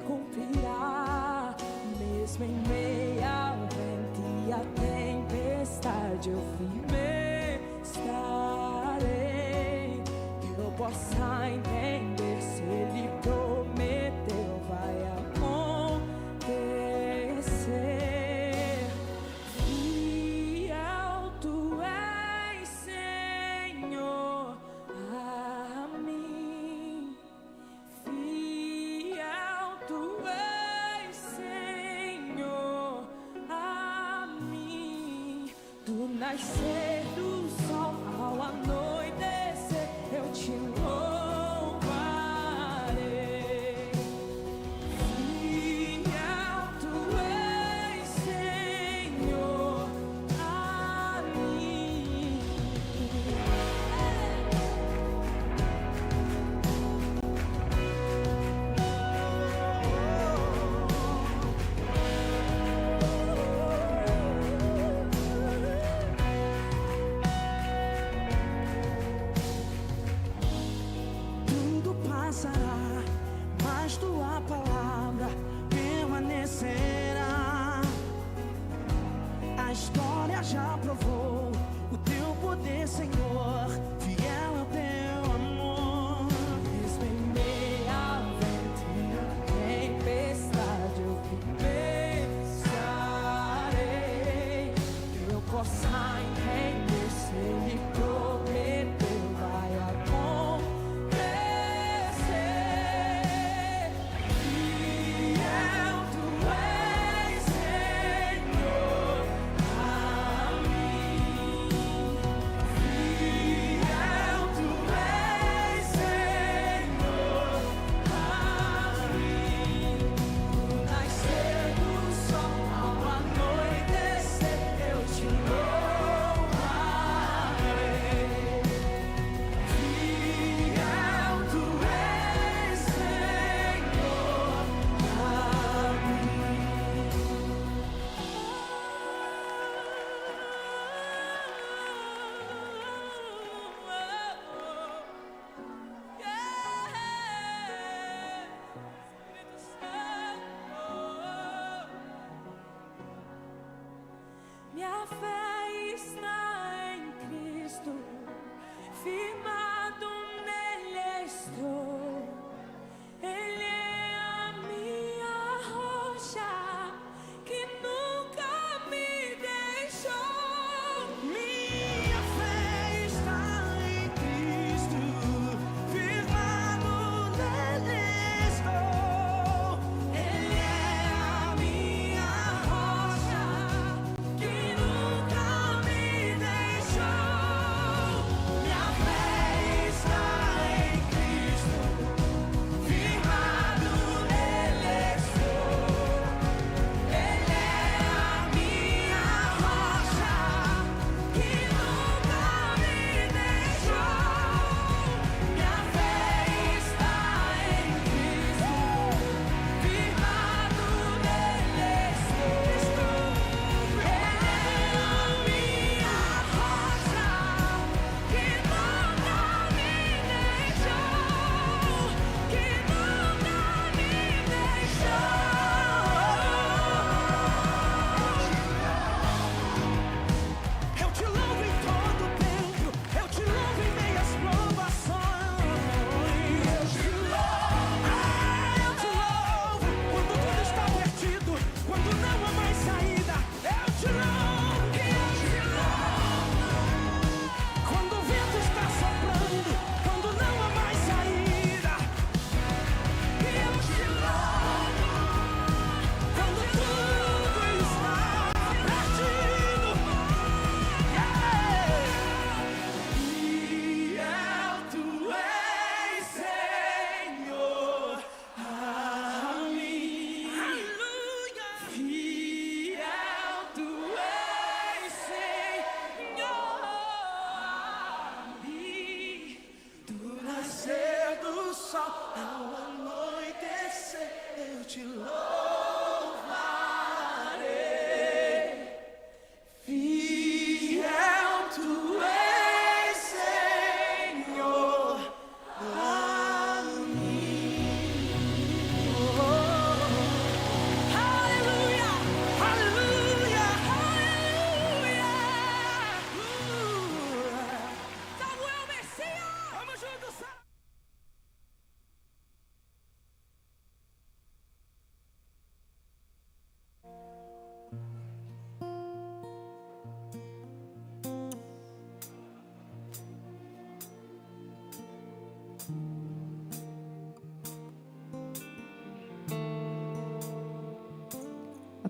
cumprirá. Mesmo em meio ao vento e à tempestade, eu firme estarei. Que eu possa entender, se Ele prometeu, vai acontecer. Fiel Tu és, Senhor, a mim. Fiel Tu és, Senhor, a mim. Do nascer do sol ao anoitecer, eu Te louvarei. Fiel Tu és, Senhor, a mim. Tudo passará, mas Tua palavra permanecerá. A história já provou o Teu poder, Senhor. Fiel é o Teu amor. Mesmo em meio ao vento e à tempestade, eu pensarei. Que eu possa entender, se Ele prometeu, vai acontecer. Fiel Tu és, Senhor, a mim. Fiel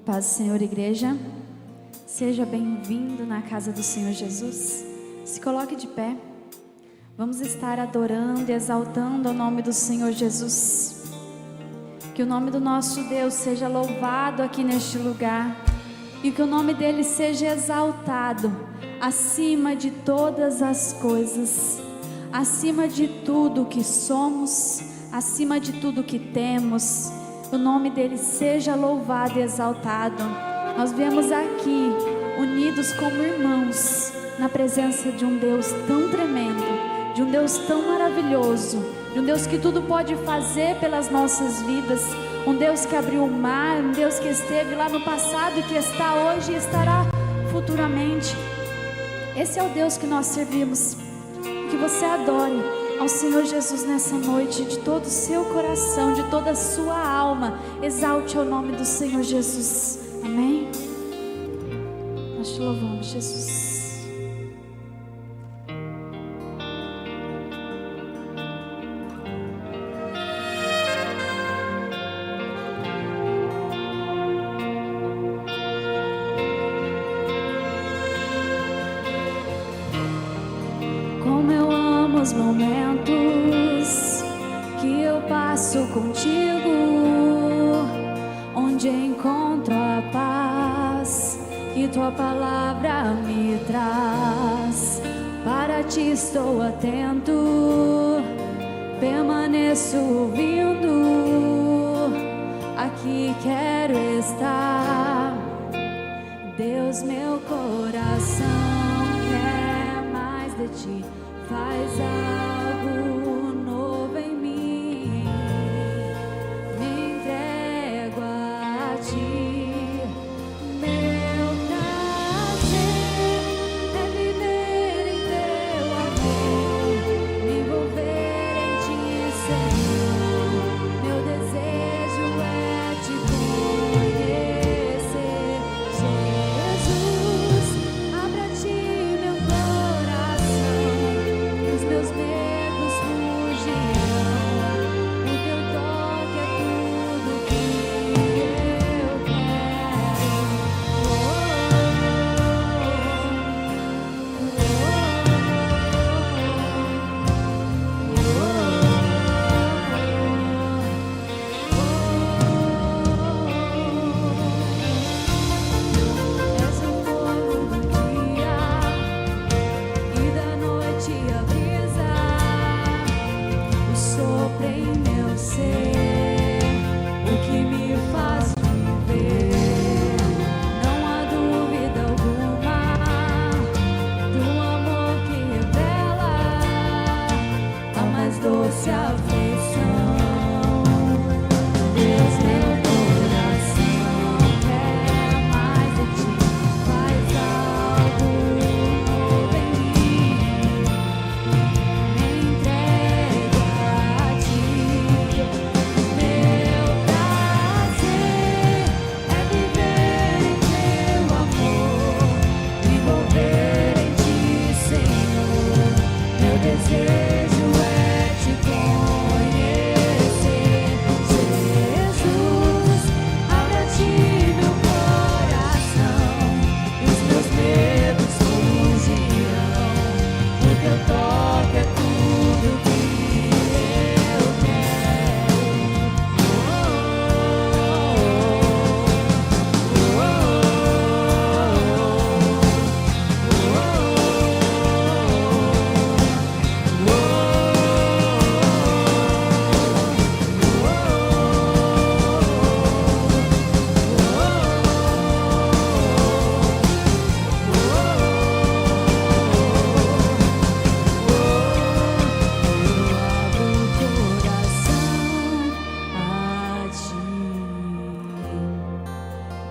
Paz do Senhor, igreja. Seja bem-vindo na casa do Senhor Jesus. Se coloque de pé. Vamos estar adorando e exaltando o nome do Senhor Jesus. Que o nome do nosso Deus seja louvado aqui neste lugar. E que o nome dele seja exaltado acima de todas as coisas. Acima de tudo que somos, acima de tudo que temos. O nome dele seja louvado e exaltado. Nós viemos aqui unidos como irmãos na presença de um Deus tão tremendo, de um Deus tão maravilhoso, de um Deus que tudo pode fazer pelas nossas vidas, um Deus que abriu o mar, um Deus que esteve lá no passado e que está hoje e estará futuramente. Esse é o Deus que nós servimos. Que você adore ao Senhor Jesus nessa noite, de todo o seu coração, de toda a sua alma. Exalte o nome do Senhor Jesus. Amém? Nós te louvamos, Jesus. Como eu amo os momentos que eu passo contigo, onde encontro a paz que tua palavra me traz. Para ti estou atento, permaneço ouvindo, aqui quero estar. Deus, meu coração quer mais de ti. Faz algo novo em mim, me entrego a ti. Meu prazer é viver em teu amor, me envolver em ti, Senhor. Meu desejo é te conhecer, Jesus. Abra a ti meu coração, meus medos fugirão, o teu toque é tudo que eu quero. És o fogo do dia e da noite a brisa, o sopro em meu ser, o que me faz viver. Não há dúvida alguma do amor que revela a mais doce afeição. Deus, meu coração quer mais de ti. Faz algo novo em mim, me entrego a ti. Meu prazer é viver em teu amor, me envolver em ti, Senhor. Meu desejo é te conhecer, Jesus. Abre a ti meu coração, e os meus medos fugirão. O teu toque é tudo que eu quero.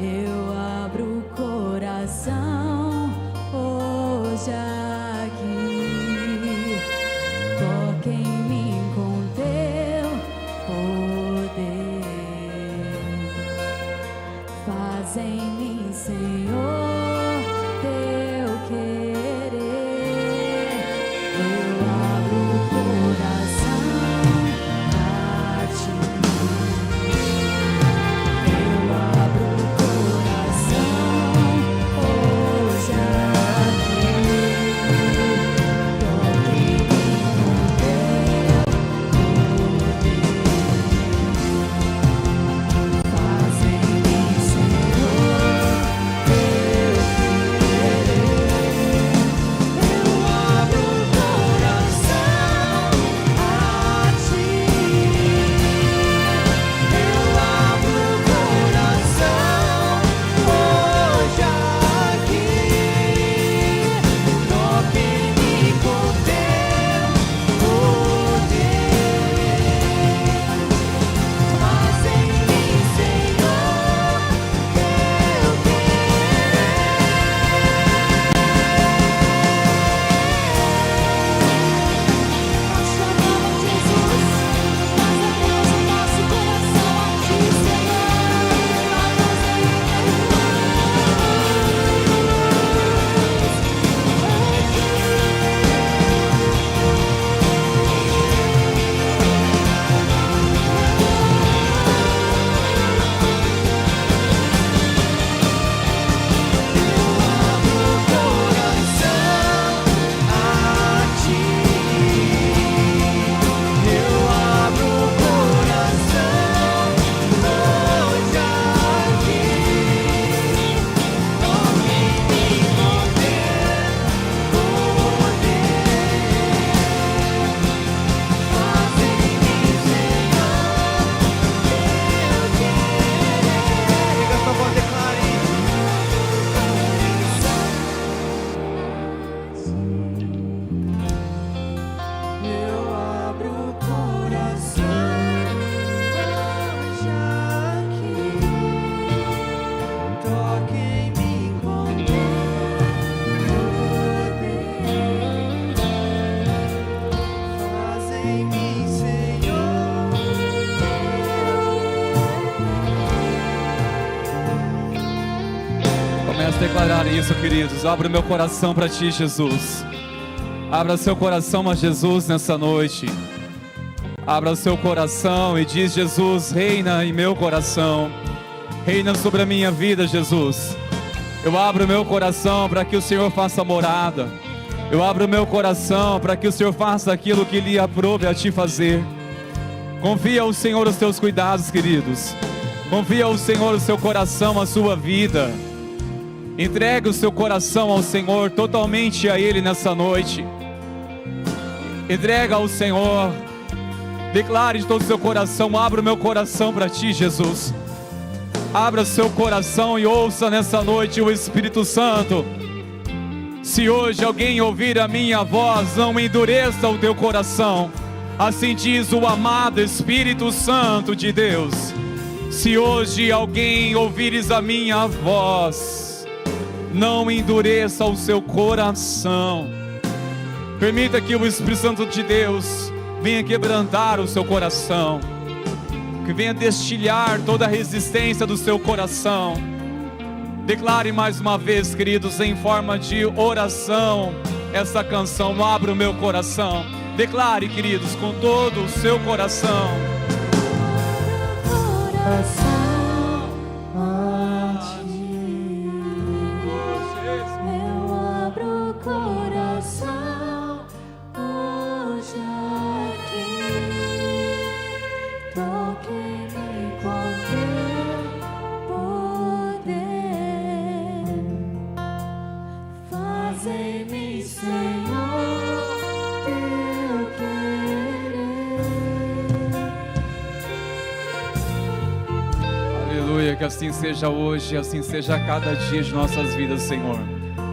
Eu abro o coração hoje aqui. Toque em mim com teu poder. Faz em mim, Senhor, teu querer. Eu abro o coração a ti. Eu abro o coração. Comece a declarar isso, queridos. Abra o meu coração para Ti, Jesus. Abra seu coração a Jesus nessa noite. Abra o seu coração e diz: Jesus, reina em meu coração. Reina sobre a minha vida, Jesus. Eu abro o meu coração para que o Senhor faça morada. Eu abro o meu coração para que o Senhor faça aquilo que lhe aprove a Ti fazer. Confia ao Senhor os teus cuidados, queridos. Confia ao Senhor o seu coração, a sua vida. Entregue o seu coração ao Senhor, totalmente a Ele nessa noite. Entrega ao Senhor. Declare de todo o seu coração: abra o meu coração para Ti, Jesus. Abra seu coração e ouça nessa noite o Espírito Santo. Se hoje alguém ouvir a minha voz, não endureça o teu coração. Assim diz o amado Espírito Santo de Deus. Se hoje alguém ouvires a minha voz, não endureça o seu coração. Permita que o Espírito Santo de Deus venha quebrantar o seu coração, que venha destilhar toda a resistência do seu coração. Declare mais uma vez, queridos, em forma de oração, essa canção: abra o meu coração. Declare, queridos, com todo o seu coração. Eu abro o coração hoje aqui. Toque-me com teu poder. Fazei-me, Senhor, teu querer. Aleluia, que assim seja hoje, assim seja a cada dia de nossas vidas, Senhor.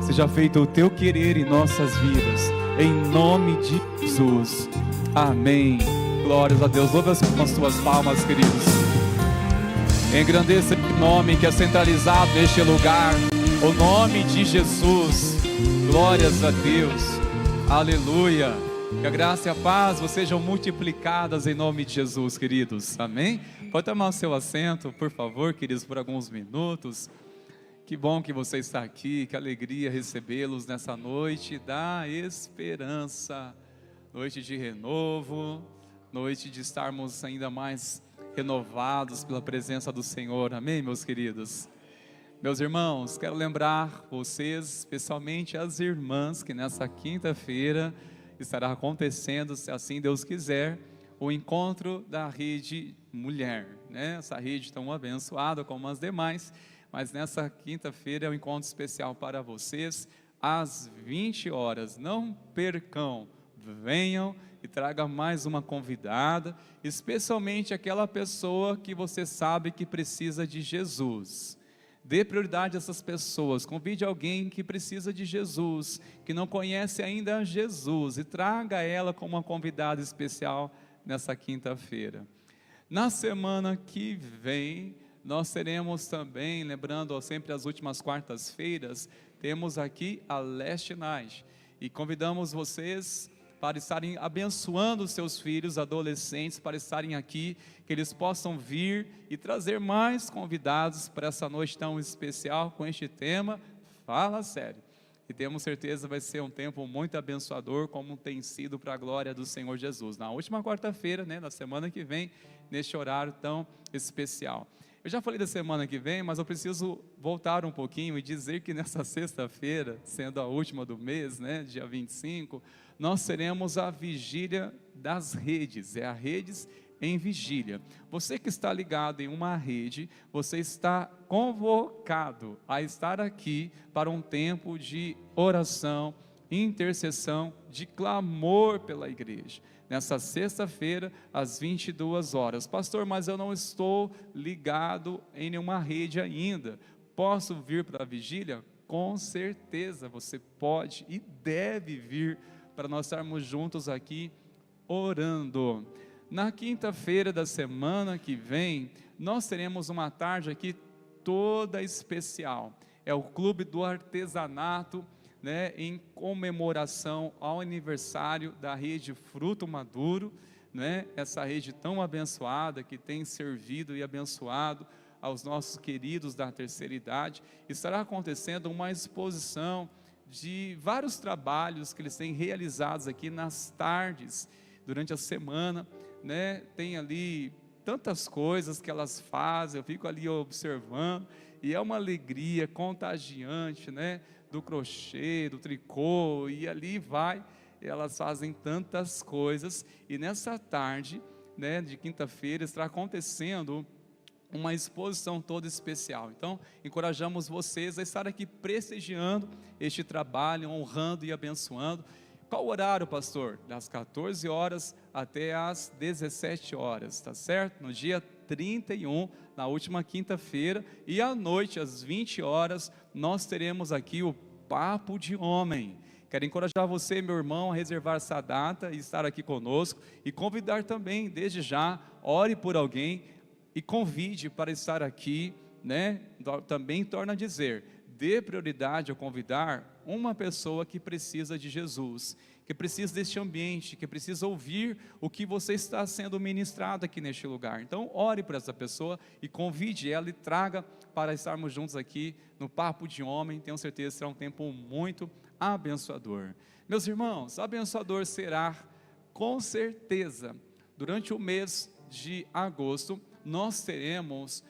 Seja feito o teu querer em nossas vidas, em nome de Jesus. Amém. Glórias a Deus. Louve com as tuas palmas, queridos. Engrandeça o nome que é centralizado neste lugar, o nome de Jesus. Glórias a Deus. Aleluia. Que a graça e a paz vos sejam multiplicadas em nome de Jesus, queridos. Amém? Pode tomar o seu assento, por favor, queridos, por alguns minutos. Que bom que você está aqui, que alegria recebê-los nessa noite da esperança. Noite de renovo, noite de estarmos ainda mais renovados pela presença do Senhor. Amém, meus queridos? Meus irmãos, quero lembrar vocês, especialmente as irmãs, que nessa quinta-feira estará acontecendo, se assim Deus quiser, o encontro da Rede Mulher, né? Essa rede tão abençoada como as demais, mas nessa quinta-feira é um encontro especial para vocês, às 20 horas. Não percam, venham e traga mais uma convidada, especialmente aquela pessoa que você sabe que precisa de Jesus. Dê prioridade a essas pessoas, convide alguém que precisa de Jesus, que não conhece ainda Jesus, e traga ela como uma convidada especial nessa quinta-feira. Na semana que vem, nós teremos também, lembrando sempre as últimas quartas-feiras, temos aqui a Last Night, e convidamos vocês para estarem abençoando os seus filhos, adolescentes, para estarem aqui, que eles possam vir e trazer mais convidados para essa noite tão especial, com este tema, Fala Sério. E temos certeza vai ser um tempo muito abençoador, como tem sido para a glória do Senhor Jesus. Na última quarta-feira, né, na semana que vem, neste horário tão especial. Eu já falei da semana que vem, mas eu preciso voltar um pouquinho e dizer que nessa sexta-feira, sendo a última do mês, né, dia 25, nós teremos a vigília das redes, a redes em vigília. Você que está ligado em uma rede, você está convocado a estar aqui para um tempo de oração, intercessão, de clamor pela igreja. Nessa sexta-feira, às 22 horas. Pastor, mas eu não estou ligado em nenhuma rede ainda. Posso vir para a vigília? Com certeza você pode e deve vir para nós estarmos juntos aqui orando. Na quinta-feira da semana que vem, nós teremos uma tarde aqui toda especial. É o Clube do Artesanato, né, em comemoração ao aniversário da rede Fruto Maduro, né, essa rede tão abençoada que tem servido e abençoado aos nossos queridos da terceira idade, estará acontecendo uma exposição de vários trabalhos que eles têm realizados aqui nas tardes, durante a semana, né? Tem ali tantas coisas que elas fazem, eu fico ali observando, e é uma alegria contagiante, né? Do crochê, do tricô, e ali vai, elas fazem tantas coisas, e nessa tarde, né, de quinta-feira, está acontecendo uma exposição toda especial. Então, encorajamos vocês a estar aqui prestigiando este trabalho, honrando e abençoando. Qual o horário, pastor? Das 14 horas até as 17 horas, tá certo? No dia 31, na última quinta-feira, e à noite, às 20 horas, nós teremos aqui o Papo de Homem. Quero encorajar você, meu irmão, a reservar essa data e estar aqui conosco, e convidar também, desde já, ore por alguém, e convide para estar aqui, né? Também torna a dizer, dê prioridade a convidar uma pessoa que precisa de Jesus, que precisa deste ambiente, que precisa ouvir o que você está sendo ministrado aqui neste lugar. Então ore por essa pessoa e convide ela e traga para estarmos juntos aqui no Papo de Homem. Tenho certeza que será um tempo muito abençoador. Meus irmãos, abençoador será com certeza. Durante o mês de agosto, nós teremos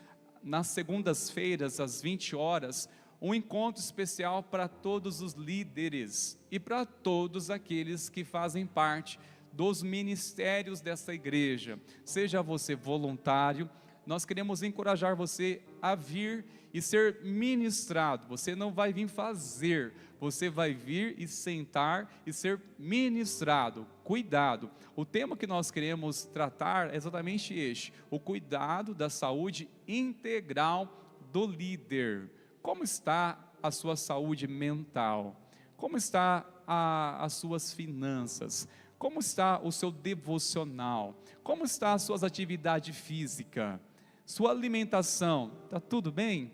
nas segundas-feiras, às 20 horas, um encontro especial para todos os líderes e para todos aqueles que fazem parte dos ministérios dessa igreja. Seja você voluntário, nós queremos encorajar você a vir e ser ministrado. Você não vai vir fazer, você vai vir e sentar e ser ministrado. Cuidado, o tema que nós queremos tratar é exatamente este: o cuidado da saúde integral do líder. Como está a sua saúde mental? Como está as suas finanças? Como está o seu devocional? Como está as suas atividades físicas? Sua alimentação, está tudo bem?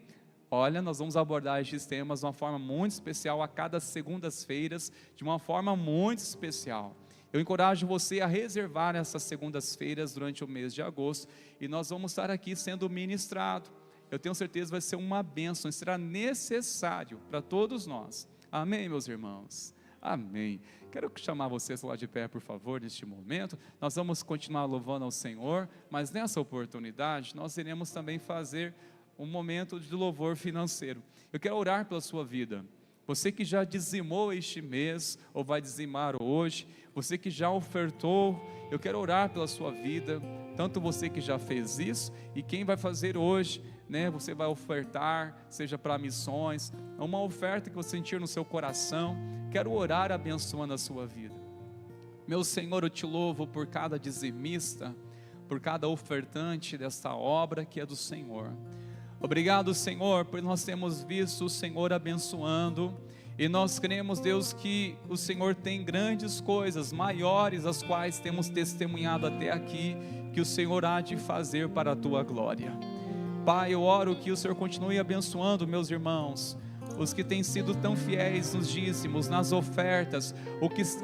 Olha, nós vamos abordar estes temas de uma forma muito especial a cada segundas-feiras, de uma forma muito especial. Eu encorajo você a reservar essas segundas-feiras durante o mês de agosto, e nós vamos estar aqui sendo ministrado. Eu tenho certeza que vai ser uma bênção, será necessário para todos nós. Amém, meus irmãos? Amém. Quero chamar vocês lá de pé, por favor, neste momento. Nós vamos continuar louvando ao Senhor, mas nessa oportunidade nós iremos também fazer um momento de louvor financeiro. Eu quero orar pela sua vida. Você que já dizimou este mês, ou vai dizimar hoje, você que já ofertou, eu quero orar pela sua vida, tanto você que já fez isso, e quem vai fazer hoje, né? Você vai ofertar, seja para missões, uma oferta que você sentir no seu coração. Quero orar abençoando a sua vida. Meu Senhor, eu te louvo por cada dizimista, por cada ofertante desta obra que é do Senhor. Obrigado, Senhor, por nós temos visto o Senhor abençoando, e nós cremos, Deus, que o Senhor tem grandes coisas, maiores, as quais temos testemunhado até aqui, que o Senhor há de fazer para a tua glória. Pai, eu oro que o Senhor continue abençoando meus irmãos, os que têm sido tão fiéis nos dízimos, nas ofertas,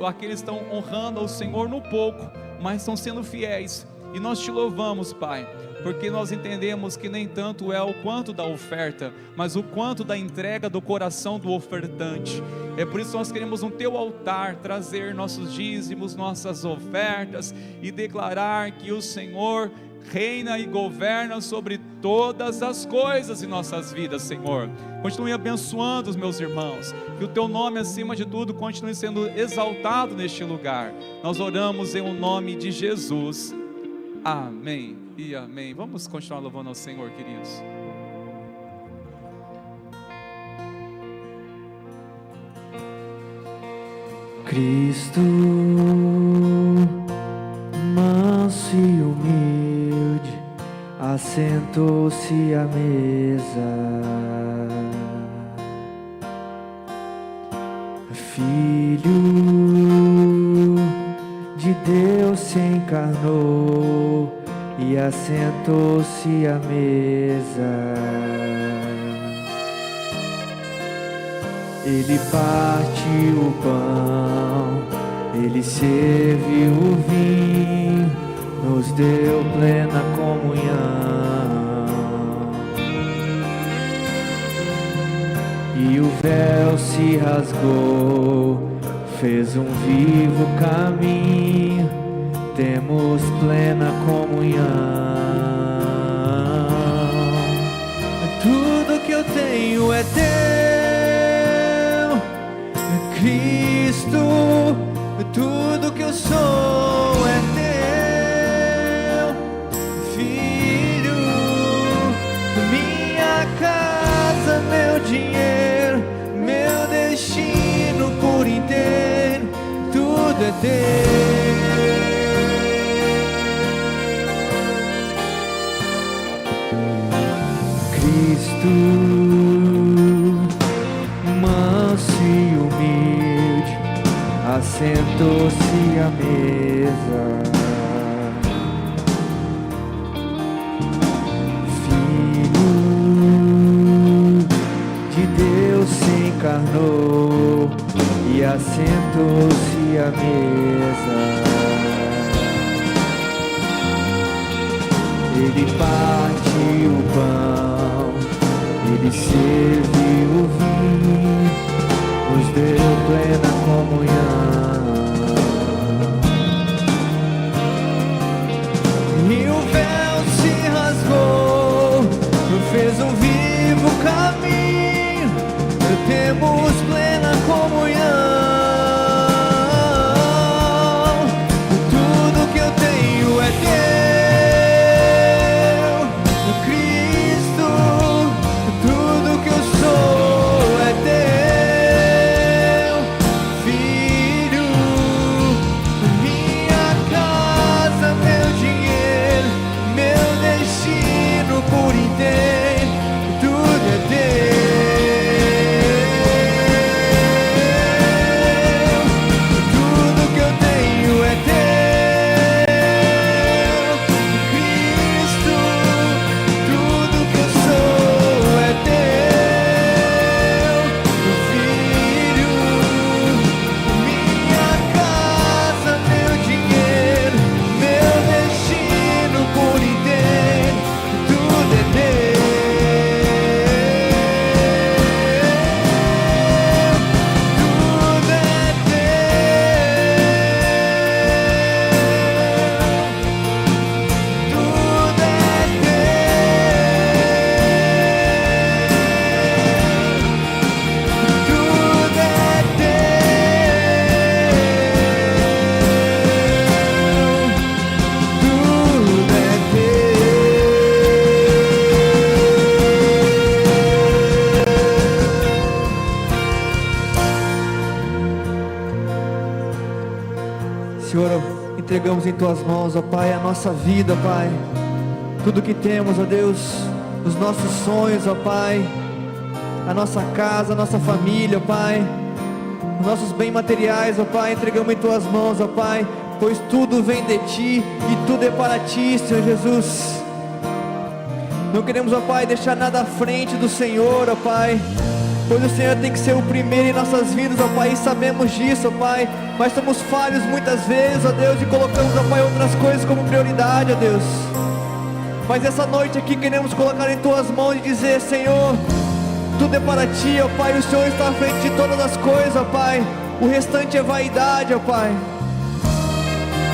aqueles que estão honrando ao Senhor no pouco, mas estão sendo fiéis, e nós te louvamos, Pai, porque nós entendemos que nem tanto é o quanto da oferta, mas o quanto da entrega do coração do ofertante. É por isso que nós queremos no teu altar trazer nossos dízimos, nossas ofertas, e declarar que o Senhor reina e governa sobre todas as coisas em nossas vidas, Senhor. Continue abençoando os meus irmãos, que o teu nome acima de tudo continue sendo exaltado neste lugar. Nós oramos em o nome de Jesus. Amém e amém. Vamos continuar louvando ao Senhor, queridos. Cristo, manso e humilde, assentou-se à mesa. Filho de Deus se encarnou e assentou-se à mesa. Ele partiu o pão, ele serviu o vinho, nos deu plena comunhão. e o véu se rasgou, fez um vivo caminho, temos plena comunhão. Tudo que eu tenho é teu, Cristo, tudo que eu sou é teu, Filho, minha casa, meu dinheiro, meu destino por inteiro, tudo é teu. Cristo, manso e humilde, assentou-se à mesa. Filho de Deus se encarnou e assentou-se à mesa. Ele partiu o pão, ele serviu o vinho, nos deu plena comunhão. E o véu se rasgou, fez um vivo caminho, temos plena comunhão. Tudo que eu tenho é teu, Cristo, tudo que eu sou é teu, Filho, minha casa, meu dinheiro, meu destino por inteiro, tudo é teu. Tudo que eu tenho é teu, Cristo, tudo que eu sou é teu, Filho, minha casa, meu dinheiro, meu destino por inteiro, tudo é teu. Tudo é teu, tudo é teu, tudo é Senhor, entregamos em Tuas mãos, ó Pai, a nossa vida, Pai, tudo que temos, ó Deus, os nossos sonhos, ó Pai, a nossa casa, a nossa família, ó Pai, os nossos bens materiais, ó Pai, entregamos em Tuas mãos, ó Pai, pois tudo vem de Ti e tudo é para Ti, Senhor Jesus. Não queremos, ó Pai, deixar nada à frente do Senhor, ó Pai, pois o Senhor tem que ser o primeiro em nossas vidas, ó Pai, e sabemos disso, ó Pai, mas somos falhos muitas vezes, ó Deus, e colocamos, ó Pai, outras coisas como prioridade, ó Deus. Mas essa noite aqui queremos colocar em Tuas mãos e dizer: Senhor, tudo é para Ti, ó Pai, o Senhor está à frente de todas as coisas, ó Pai, o restante é vaidade, ó Pai.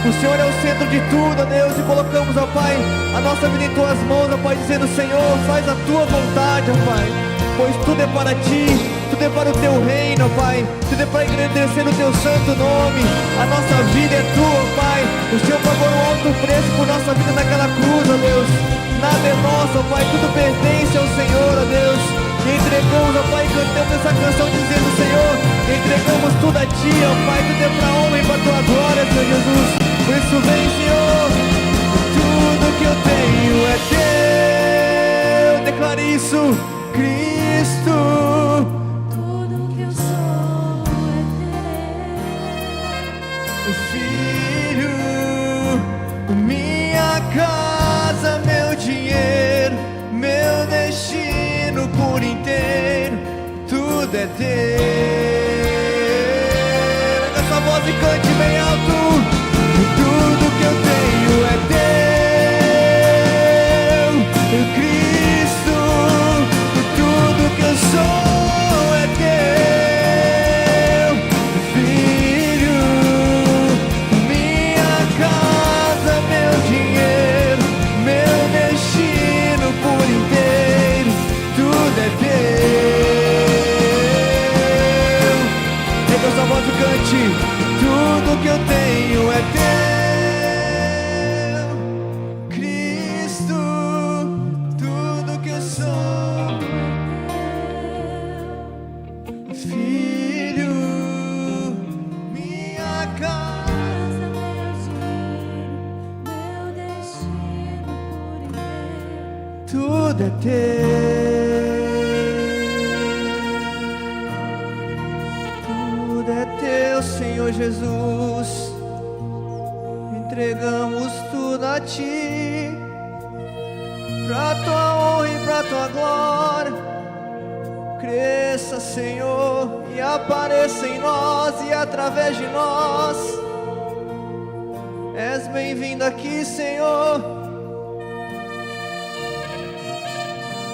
O Senhor é o centro de tudo, ó Deus, e colocamos, ó Pai, a nossa vida em Tuas mãos, ó Pai, dizendo: Senhor, faz a Tua vontade, ó Pai, pois tudo é para Ti, tudo é para o Teu reino, ó Pai, tudo é para engrandecer o Teu santo nome. A nossa vida é Tua, ó Pai, o Senhor pagou um alto preço por nossa vida naquela cruz, ó Deus. Nada é nosso, ó Pai, tudo pertence ao Senhor, ó Deus. E entregamos, ó Pai, cantamos essa canção dizendo: Senhor, entregamos tudo a Ti, ó Pai, tudo é para a honra e para a Tua glória, Senhor Jesus. Por isso vem, Senhor, tudo que eu tenho é Teu. Declare isso, Cristo. Tudo que eu sou é Filho, minha casa, meu dinheiro, meu destino por inteiro, tudo é teu. Pega essa voz e cante bem alto. Tudo que eu tenho é teu, Cristo, tudo que eu sou é tudo é teu, tudo é teu, Senhor Jesus. Entregamos tudo a Ti, pra Tua honra e pra Tua glória. Cresça, Senhor, e apareça em nós e através de nós. És bem-vindo aqui, Senhor.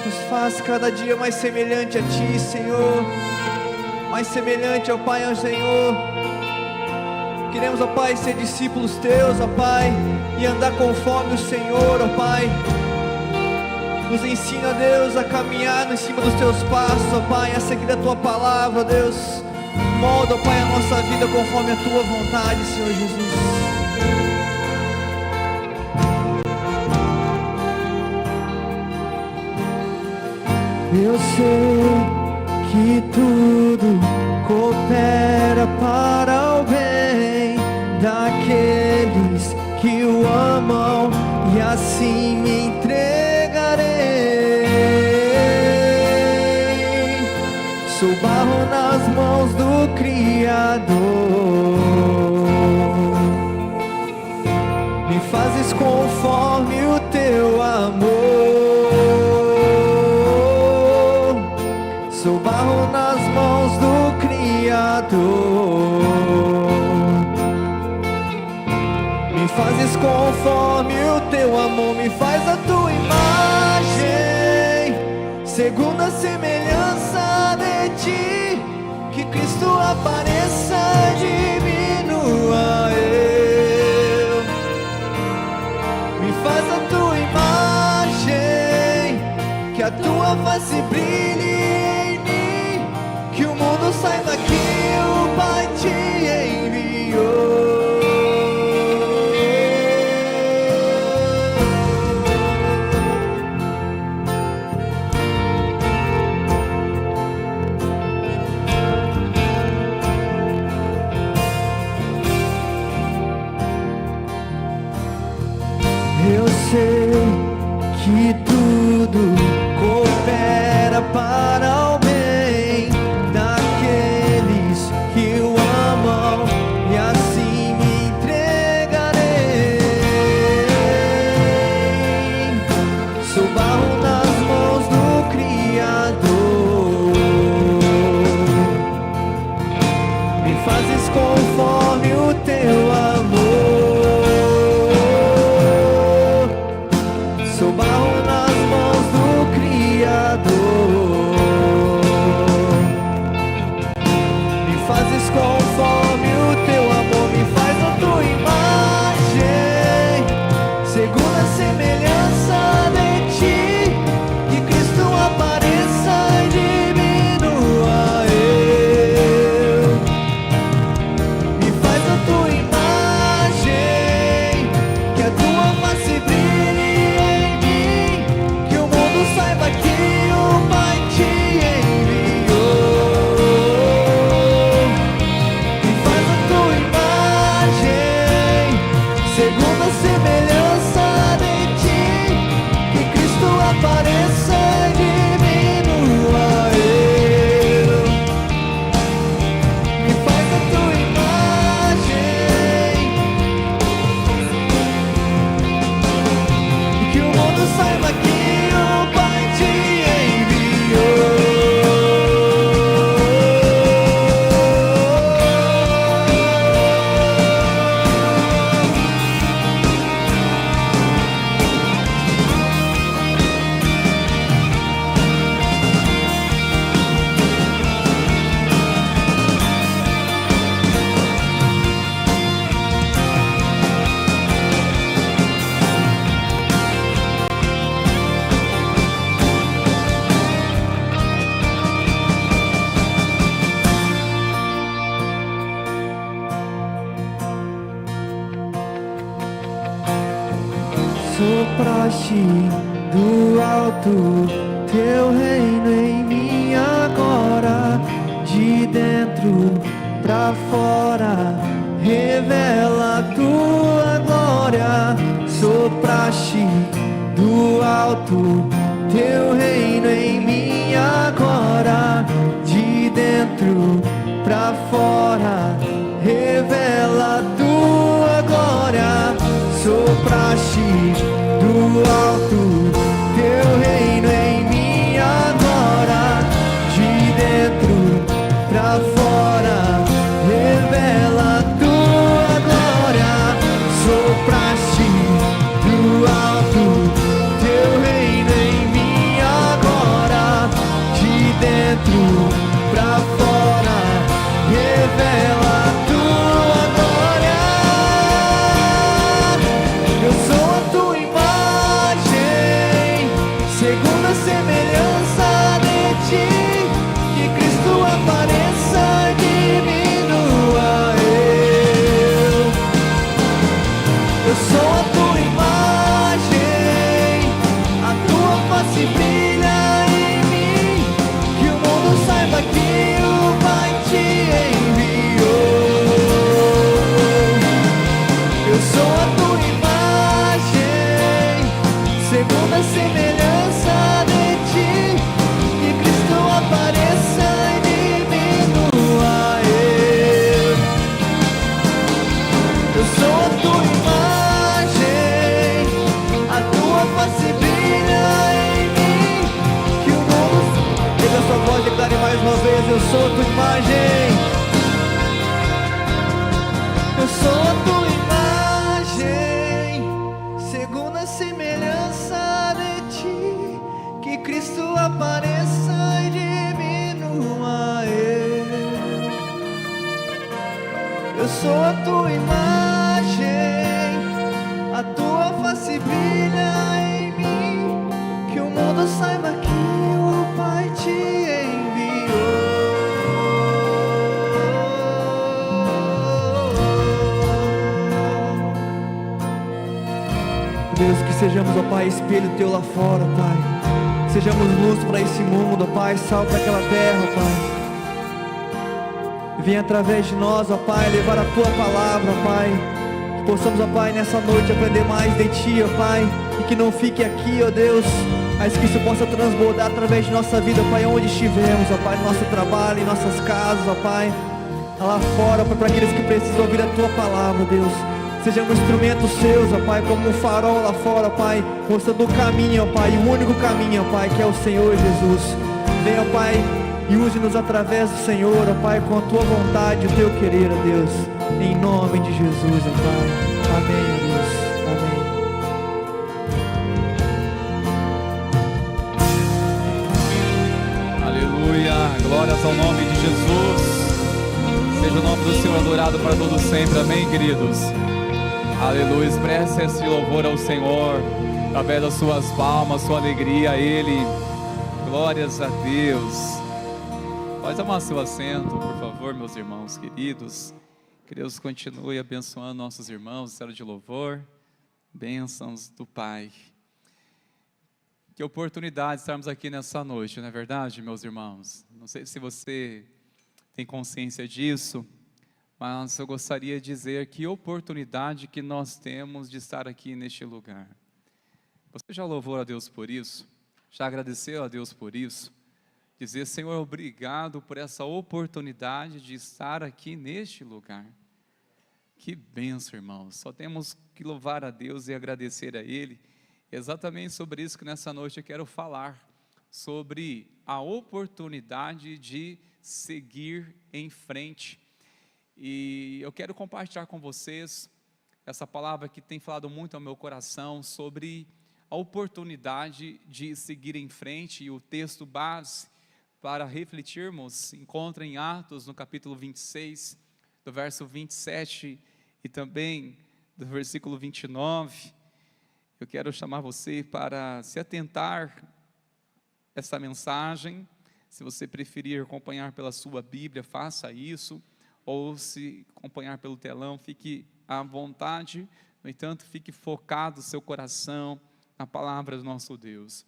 Nos faz cada dia mais semelhante a Ti, Senhor, mais semelhante ao Pai, ao Senhor. Queremos, ó Pai, ser discípulos Teus, ó Pai, e andar conforme o Senhor, ó Pai. Nos ensina, Deus, a caminhar em cima dos Teus passos, ó Pai, a seguir a Tua palavra, ó Deus. Molda, ó Pai, a nossa vida conforme a Tua vontade, Senhor Jesus. Eu sei que tudo coopera para o bem daqueles que o amam, e assim me entregarei. Sou barro nas mãos do Criador, me fazes conforme o Teu amor. Sou barro nas mãos do Criador, me fazes conforme o Teu amor. Me faz a Tua imagem, segundo a semelhança de Ti. Que Cristo apareça, diminua eu. Me faz a Tua imagem, que a Tua face brilhe, que o mundo saiba que o Pai Te enviou. Eu sei que tudo coopera para o bem daqueles que o amam, e assim me entregarei. Sou barro nas mãos do Criador, me fazes conforme o Teu amor. Sou barro nas mãos do Criador, me fazes conforme o Teu amor. Me faz a Tua imagem, segundo a semelhança de Ti. Que Cristo apareça e diminua eu. Me faz a Tua imagem, que a Tua face brilhe em mim, que o mundo saiba que o Pai Te enviou. Me faz a Tua imagem, segundo a semelhança de Ti. Que Cristo apareça e diminua eu. Me faz a Tua imagem, que o mundo saiba que o Pai Te enviou. Sopraste do alto Teu reino em mim agora, de dentro pra fora, revela a Tua glória. Sopraste do alto Teu segundo a semelhança de ti, que Cristo apareça e diminua eu. Eu sou a tua imagem, a tua face brilha em mim, que o mundo saiba que o Pai te enviou. Eu sou a tua imagem, segundo a semelhança de ti, que Cristo apareça e diminua eu. Eu sou a tua imagem, a tua face brilha em mim, que o mundo... Pega a sua voz e declare mais uma vez: eu sou a tua imagem. Eu sou a tua imagem, segundo a semelhança de ti, que Cristo apareça e diminua eu. Eu sou a tua imagem, a tua face brilha em mim, que o mundo saiba que o Pai te enviou. Deus, que sejamos, ó Pai, espelho teu lá fora, Pai. Sejamos luz para esse mundo, ó Pai, sal para aquela terra, ó Pai. Venha através de nós, ó Pai, levar a tua palavra, ó Pai. Que possamos, ó Pai, nessa noite aprender mais de ti, ó Pai. E que não fique aqui, ó Deus, mas que isso possa transbordar através de nossa vida, ó Pai, onde estivermos, ó Pai, no nosso trabalho, em nossas casas, ó Pai, lá fora, ó Pai, para aqueles que precisam ouvir a tua palavra, Deus. Sejamos instrumentos seus, ó Pai, como um farol lá fora, ó Pai, mostrando o caminho, ó Pai, o único caminho, ó Pai, que é o Senhor Jesus. Venha, ó Pai, e use-nos através do Senhor, ó Pai, com a tua vontade, o teu querer, ó Deus, em nome de Jesus, ó Pai. Amém, ó Deus. Amém. Aleluia, glórias ao nome de Jesus. Seja o nome do Senhor adorado para todos sempre, amém, queridos? Aleluia, expresse esse louvor ao Senhor, através das suas palmas, sua alegria a Ele. Glórias a Deus. Pode tomar seu assento, por favor, meus irmãos queridos. Que Deus continue abençoando nossos irmãos, céu de louvor, bênçãos do Pai. Que oportunidade estarmos aqui nessa noite, não é verdade, meus irmãos? Não sei se você tem consciência disso, mas eu gostaria de dizer que oportunidade que nós temos de estar aqui neste lugar. Você já louvou a Deus por isso? Já agradeceu a Deus por isso? Dizer: Senhor, obrigado por essa oportunidade de estar aqui neste lugar. Que bênção, irmãos. Só temos que louvar a Deus e agradecer a Ele. Exatamente sobre isso que nessa noite eu quero falar, sobre a oportunidade de seguir em frente. E eu quero compartilhar com vocês essa palavra que tem falado muito ao meu coração, sobre a oportunidade de seguir em frente. E o texto base para refletirmos encontra em Atos, no capítulo 26, do verso 27 e também do versículo 29. Eu quero chamar você para se atentar a essa mensagem. Se você preferir acompanhar pela sua Bíblia, faça isso, ou se acompanhar pelo telão, fique à vontade. No entanto, fique focado o seu coração na palavra do nosso Deus.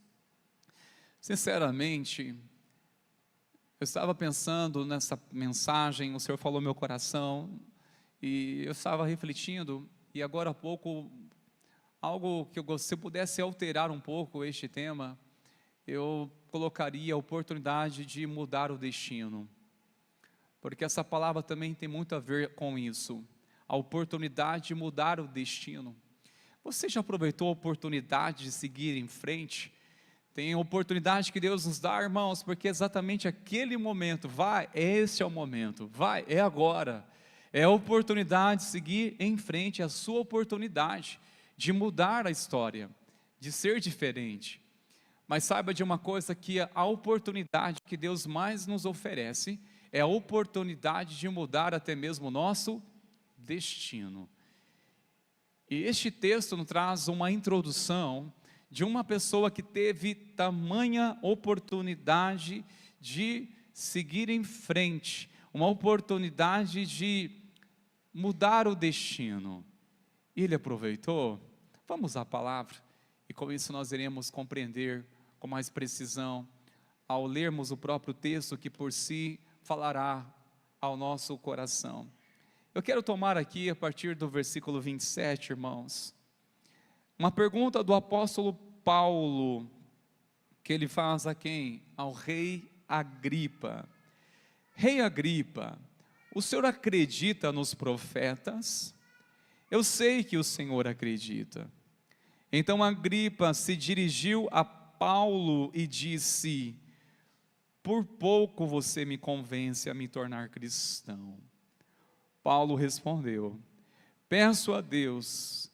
Sinceramente, eu estava pensando nessa mensagem, o Senhor falou no meu coração, e eu estava refletindo, e agora há pouco, algo que se eu pudesse alterar um pouco este tema, eu colocaria a oportunidade de mudar o destino, porque essa palavra também tem muito a ver com isso, a oportunidade de mudar o destino. Você já aproveitou a oportunidade de seguir em frente? Tem a oportunidade que Deus nos dá, irmãos, porque exatamente aquele momento, esse é o momento, é agora, é a oportunidade de seguir em frente, a sua oportunidade de mudar a história, de ser diferente. Mas saiba de uma coisa, que a oportunidade que Deus mais nos oferece é a oportunidade de mudar até mesmo o nosso destino. E este texto nos traz uma introdução de uma pessoa que teve tamanha oportunidade de seguir em frente, uma oportunidade de mudar o destino. E ele aproveitou? Vamos à palavra, e com isso nós iremos compreender com mais precisão, ao lermos o próprio texto que por si falará ao nosso coração. Eu quero tomar aqui a partir do versículo 27, irmãos, uma pergunta do apóstolo Paulo, que ele faz a quem? Ao rei Agripa. Rei Agripa, o senhor acredita nos profetas? Eu sei que o senhor acredita. Então Agripa se dirigiu a Paulo e disse: por pouco você me convence a me tornar cristão. Paulo respondeu: peço a Deus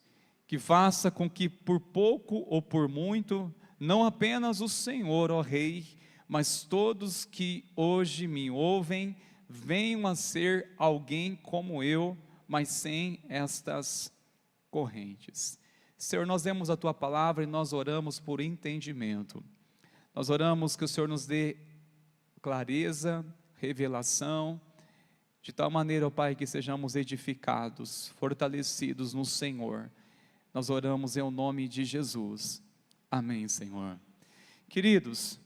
que faça com que por pouco ou por muito, não apenas o Senhor, ó Rei, mas todos que hoje me ouvem, venham a ser alguém como eu, mas sem estas correntes. Senhor, nós demos a Tua palavra e nós oramos por entendimento. Nós oramos que o Senhor nos dê clareza, revelação, de tal maneira, ó Pai, que sejamos edificados, fortalecidos no Senhor. Nós oramos em nome de Jesus. Amém, Senhor. Queridos,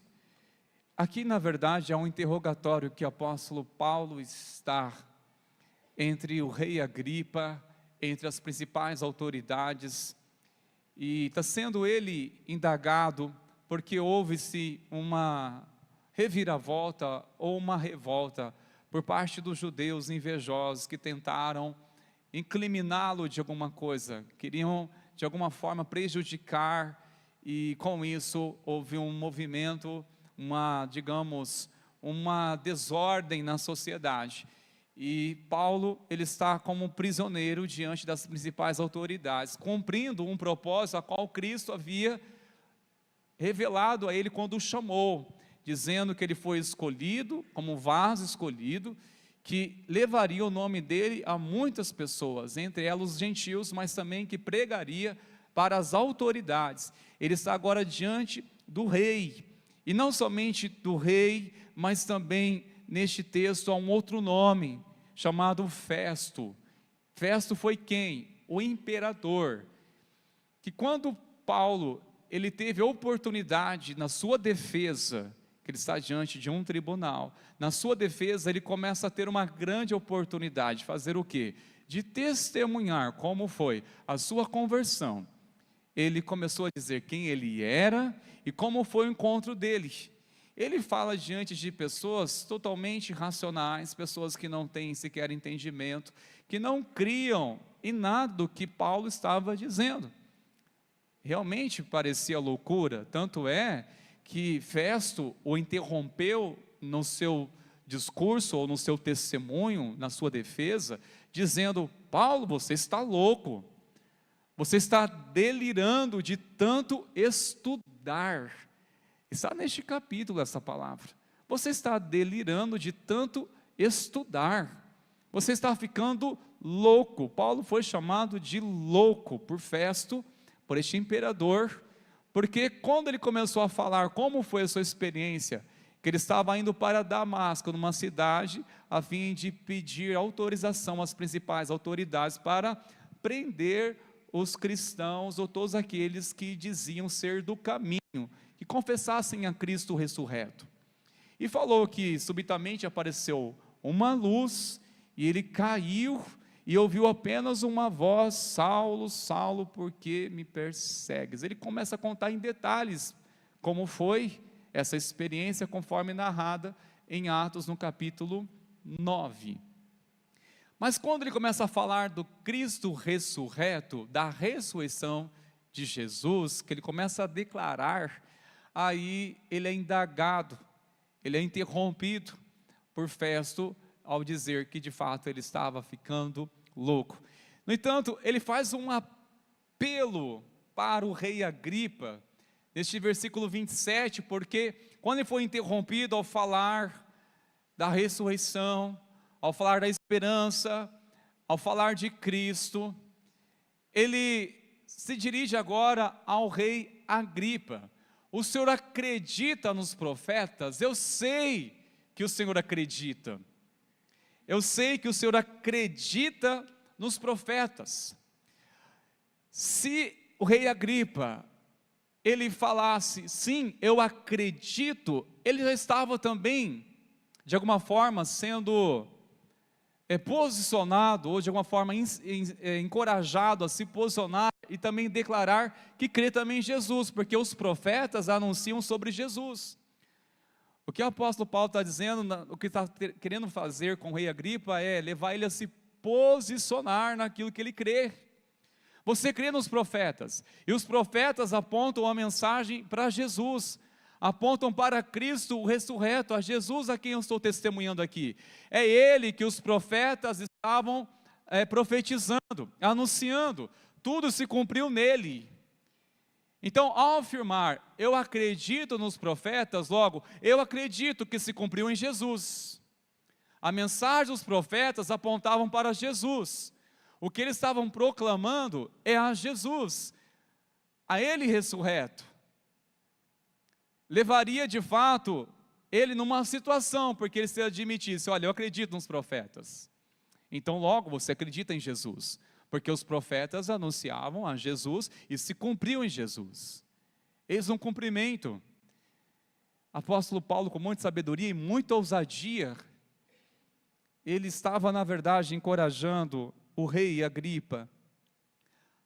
aqui na verdade é um interrogatório que o apóstolo Paulo está entre o rei Agripa, entre as principais autoridades, e está sendo ele indagado, porque houve-se uma reviravolta ou uma revolta por parte dos judeus invejosos que tentaram incriminá-lo de alguma coisa, queriam de alguma forma prejudicar, e com isso houve um movimento, digamos, uma desordem na sociedade. E Paulo, ele está como prisioneiro diante das principais autoridades, cumprindo um propósito a qual Cristo havia revelado a ele quando o chamou, dizendo que ele foi escolhido, como vaso escolhido, que levaria o nome dele a muitas pessoas, entre elas os gentios, mas também que pregaria para as autoridades. Ele está agora diante do rei, e não somente do rei, mas também neste texto há um outro nome, chamado Festo. Festo foi quem? O imperador, que quando Paulo, ele teve a oportunidade na sua defesa, que ele está diante de um tribunal, na sua defesa ele começa a ter uma grande oportunidade de fazer o quê? De testemunhar como foi a sua conversão. Ele começou a dizer quem ele era e como foi o encontro dele. Ele fala diante de pessoas totalmente irracionais, pessoas que não têm sequer entendimento, que não criam em nada do que Paulo estava dizendo. Realmente parecia loucura, tanto é que Festo o interrompeu no seu discurso ou no seu testemunho, na sua defesa, dizendo: Paulo, você está louco, você está delirando de tanto estudar. Está neste capítulo essa palavra. Você está delirando de tanto estudar, você está ficando louco. Paulo foi chamado de louco por Festo, por este imperador, porque quando ele começou a falar como foi a sua experiência, que ele estava indo para Damasco, numa cidade, a fim de pedir autorização às principais autoridades para prender os cristãos ou todos aqueles que diziam ser do caminho, que confessassem a Cristo ressurreto. E falou que subitamente apareceu uma luz, e ele caiu, e ouviu apenas uma voz: Saulo, Saulo, por que me persegues? Ele começa a contar em detalhes como foi essa experiência, conforme narrada em Atos no capítulo 9. Mas quando ele começa a falar do Cristo ressurreto, da ressurreição de Jesus, que ele começa a declarar, aí ele é indagado, ele é interrompido por Festo, ao dizer que de fato ele estava ficando louco. No entanto, ele faz um apelo para o rei Agripa, neste versículo 27, porque quando ele foi interrompido ao falar da ressurreição, ao falar da esperança, ao falar de Cristo, ele se dirige agora ao rei Agripa, o senhor acredita nos profetas? Eu sei que o senhor acredita. Eu sei que o senhor acredita nos profetas. Se o rei Agripa, ele falasse, sim, eu acredito, ele já estava também, de alguma forma, sendo posicionado, ou de alguma forma encorajado a se posicionar e também declarar que crê também em Jesus, porque os profetas anunciam sobre Jesus. O que o apóstolo Paulo está dizendo, o que está querendo fazer com o rei Agripa é levar ele a se posicionar naquilo que ele crê. Você crê nos profetas, e os profetas apontam a mensagem para Jesus, apontam para Cristo o ressurreto, a Jesus a quem eu estou testemunhando aqui. É Ele que os profetas estavam profetizando, anunciando, tudo se cumpriu nele. Então, ao afirmar, eu acredito nos profetas, logo, eu acredito que se cumpriu em Jesus. A mensagem dos profetas apontavam para Jesus. O que eles estavam proclamando é a Jesus, a Ele ressurreto. Levaria de fato ele numa situação, porque ele se admitisse, olha, eu acredito nos profetas. Então logo você acredita em Jesus, porque os profetas anunciavam a Jesus e se cumpriu em Jesus. Eis um cumprimento. Apóstolo Paulo, com muita sabedoria e muita ousadia, ele estava na verdade encorajando o rei Agripa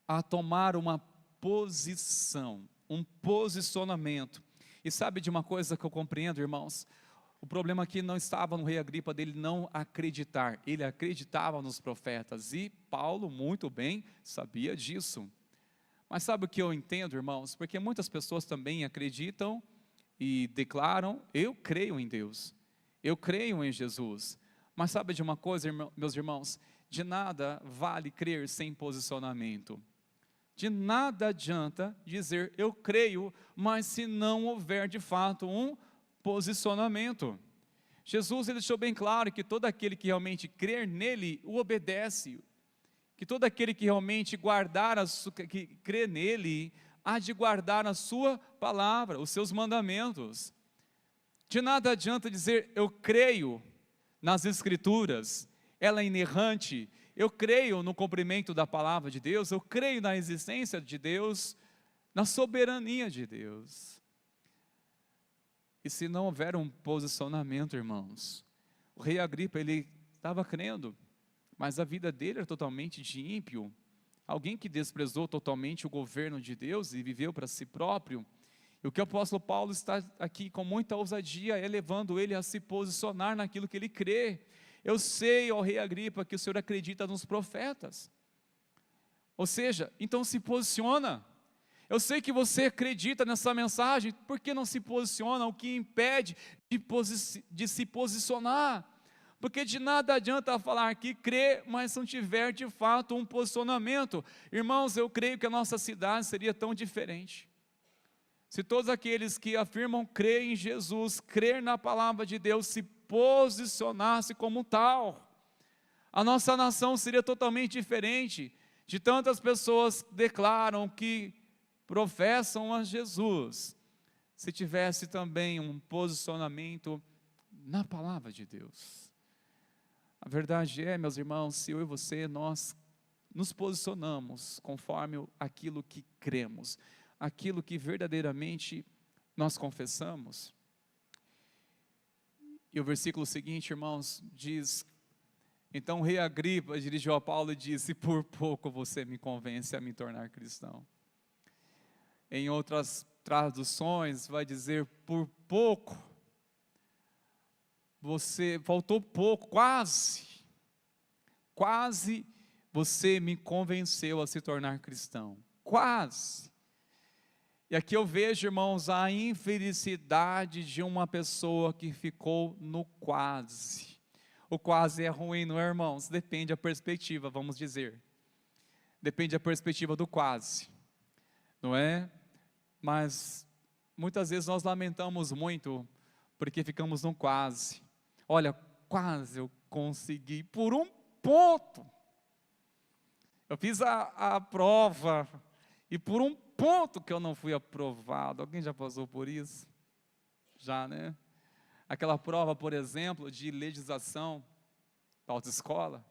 a tomar uma posição, um posicionamento. E sabe de uma coisa que eu compreendo, irmãos? O problema aqui não estava no rei Agripa dele não acreditar, ele acreditava nos profetas, e Paulo muito bem sabia disso. Mas sabe o que eu entendo, irmãos? Porque muitas pessoas também acreditam e declaram, eu creio em Deus, eu creio em Jesus. Mas sabe de uma coisa, meus irmãos? De nada vale crer sem posicionamento. De nada adianta dizer, eu creio, mas se não houver de fato um posicionamento. Jesus ele deixou bem claro que todo aquele que realmente crer nele, o obedece. Que todo aquele que realmente que crê nele, há de guardar a sua palavra, os seus mandamentos. De nada adianta dizer, eu creio nas Escrituras, ela é inerrante, eu creio no cumprimento da palavra de Deus, eu creio na existência de Deus, na soberania de Deus. E se não houver um posicionamento, irmãos, o rei Agripa, ele estava crendo, mas a vida dele era totalmente de ímpio, alguém que desprezou totalmente o governo de Deus e viveu para si próprio. E o que o apóstolo Paulo está aqui com muita ousadia é levando ele a se posicionar naquilo que ele crê. Eu sei, ó rei Agripa, que o senhor acredita nos profetas. Ou seja, então se posiciona. Eu sei que você acredita nessa mensagem, por que não se posiciona? O que impede de se posicionar? Porque de nada adianta falar que crê, mas se não tiver de fato um posicionamento. Irmãos, eu creio que a nossa cidade seria tão diferente. Se todos aqueles que afirmam crer em Jesus, crer na palavra de Deus, se posicionasse como tal, a nossa nação seria totalmente diferente. De tantas pessoas que declaram que professam a Jesus, se tivesse também um posicionamento na palavra de Deus. A verdade é, meus irmãos, se eu e você, nós nos posicionamos conforme aquilo que cremos, aquilo que verdadeiramente nós confessamos. E o versículo seguinte, irmãos, diz, então o rei Agripa dirigiu a Paulo e disse, por pouco você me convence a me tornar cristão. Em outras traduções vai dizer, por pouco, faltou pouco, quase você me convenceu a se tornar cristão, quase. E aqui eu vejo, irmãos, a infelicidade de uma pessoa que ficou no quase. O quase é ruim, não é, irmãos? Depende da perspectiva, vamos dizer. Depende da perspectiva do quase, não é? Mas muitas vezes nós lamentamos muito porque ficamos no quase. Olha, quase eu consegui por um ponto. Eu fiz a prova e por um ponto que eu não fui aprovado. Alguém já passou por isso? Já, né? Aquela prova, por exemplo, de legislação da autoescola,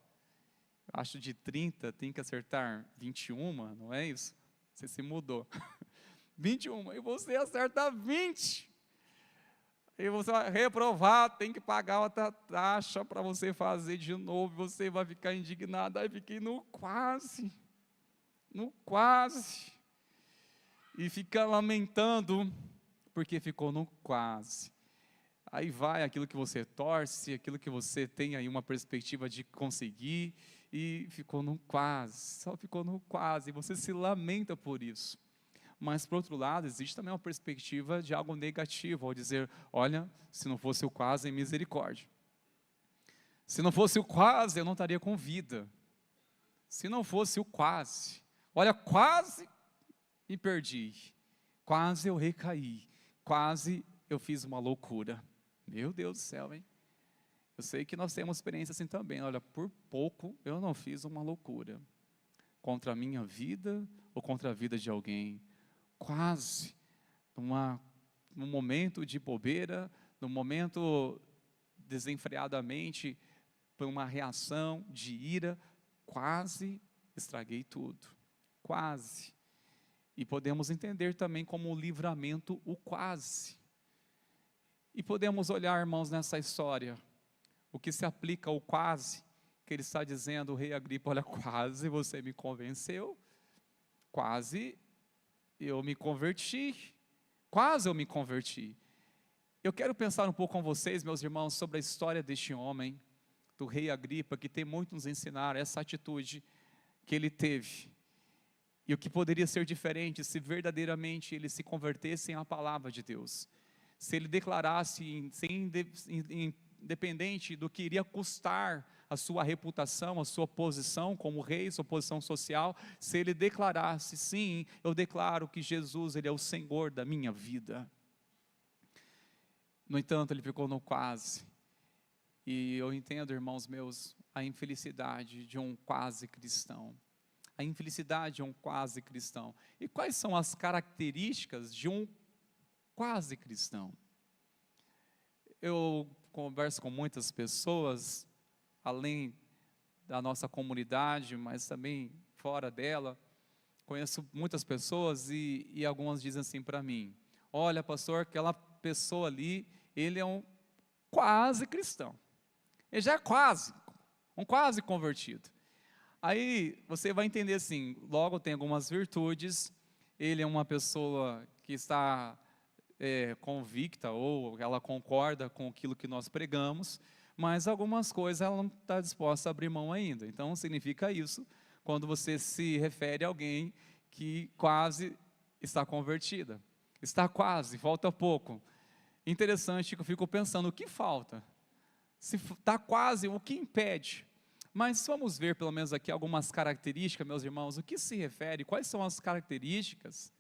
acho de 30, tem que acertar 21, não é isso? Você se mudou. 21, e você acerta 20. E você vai reprovar, tem que pagar outra taxa para você fazer de novo, você vai ficar indignado. Aí fiquei no quase, e fica lamentando, porque ficou no quase. Aí vai aquilo que você torce, aquilo que você tem aí uma perspectiva de conseguir, e ficou no quase, só ficou no quase, e você se lamenta por isso. Mas, por outro lado, existe também uma perspectiva de algo negativo, ao dizer, olha, se não fosse o quase, misericórdia. Se não fosse o quase, eu não estaria com vida. Se não fosse o quase, olha, quase me perdi, quase eu recaí, quase eu fiz uma loucura. Meu Deus do céu, hein? Eu sei que nós temos experiência assim também, olha, por pouco eu não fiz uma loucura, contra a minha vida ou contra a vida de alguém. Quase, num momento de bobeira, num momento desenfreadamente, por uma reação de ira, quase estraguei tudo, quase. E podemos entender também como o livramento, o quase. E podemos olhar, irmãos, nessa história, o que se aplica ao quase, que ele está dizendo, o rei Agripa, olha, quase você me convenceu, quase eu me converti, quase eu me converti. Eu quero pensar um pouco com vocês, meus irmãos, sobre a história deste homem, do rei Agripa, que tem muito nos ensinar, essa atitude que ele teve, e o que poderia ser diferente se verdadeiramente ele se convertesse à palavra de Deus, se ele declarasse, independente do que iria custar a sua reputação, a sua posição como rei, sua posição social, se ele declarasse, sim, eu declaro que Jesus, ele é o Senhor da minha vida. No entanto, ele ficou no quase, e eu entendo, irmãos meus, a infelicidade de um quase cristão, a infelicidade de um quase cristão. E quais são as características de um quase cristão? Eu converso com muitas pessoas, além da nossa comunidade, mas também fora dela, conheço muitas pessoas e algumas dizem assim para mim, olha pastor, aquela pessoa ali, ele é um quase cristão, ele já é quase, um quase convertido. Aí você vai entender assim, logo tem algumas virtudes, ele é uma pessoa que está convicta, ou ela concorda com aquilo que nós pregamos, mas algumas coisas ela não está disposta a abrir mão ainda. Então significa isso, quando você se refere a alguém que quase está convertida, está quase, falta pouco. Interessante que eu fico pensando, o que falta? Se está quase, o que impede? Mas vamos ver pelo menos aqui algumas características, meus irmãos, o que se refere, quais são as características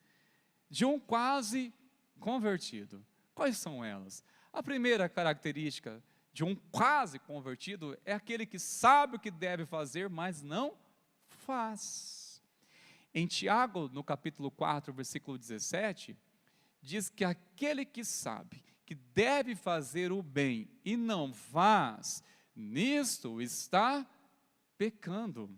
de um quase convertido? Quais são elas? A primeira característica de um quase convertido é aquele que sabe o que deve fazer, mas não faz. Em Tiago, no capítulo 4, versículo 17, diz que aquele que sabe que deve fazer o bem e não faz, nisto está pecando.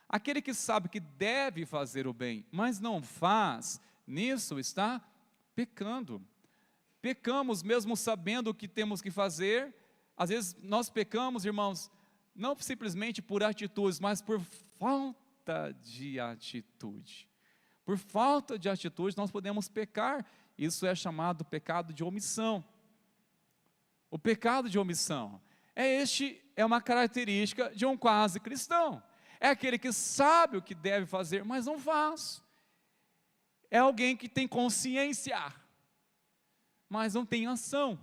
Aquele que sabe que deve fazer o bem, mas não faz, nisso está pecando. Pecamos mesmo sabendo o que temos que fazer. Às vezes nós pecamos, irmãos, não simplesmente por atitudes, mas por falta de atitude. Por falta de atitude nós podemos pecar. Isso é chamado pecado de omissão. O pecado de omissão é uma característica de um quase cristão. É aquele que sabe o que deve fazer, mas não faz. É alguém que tem consciência, mas não tem ação.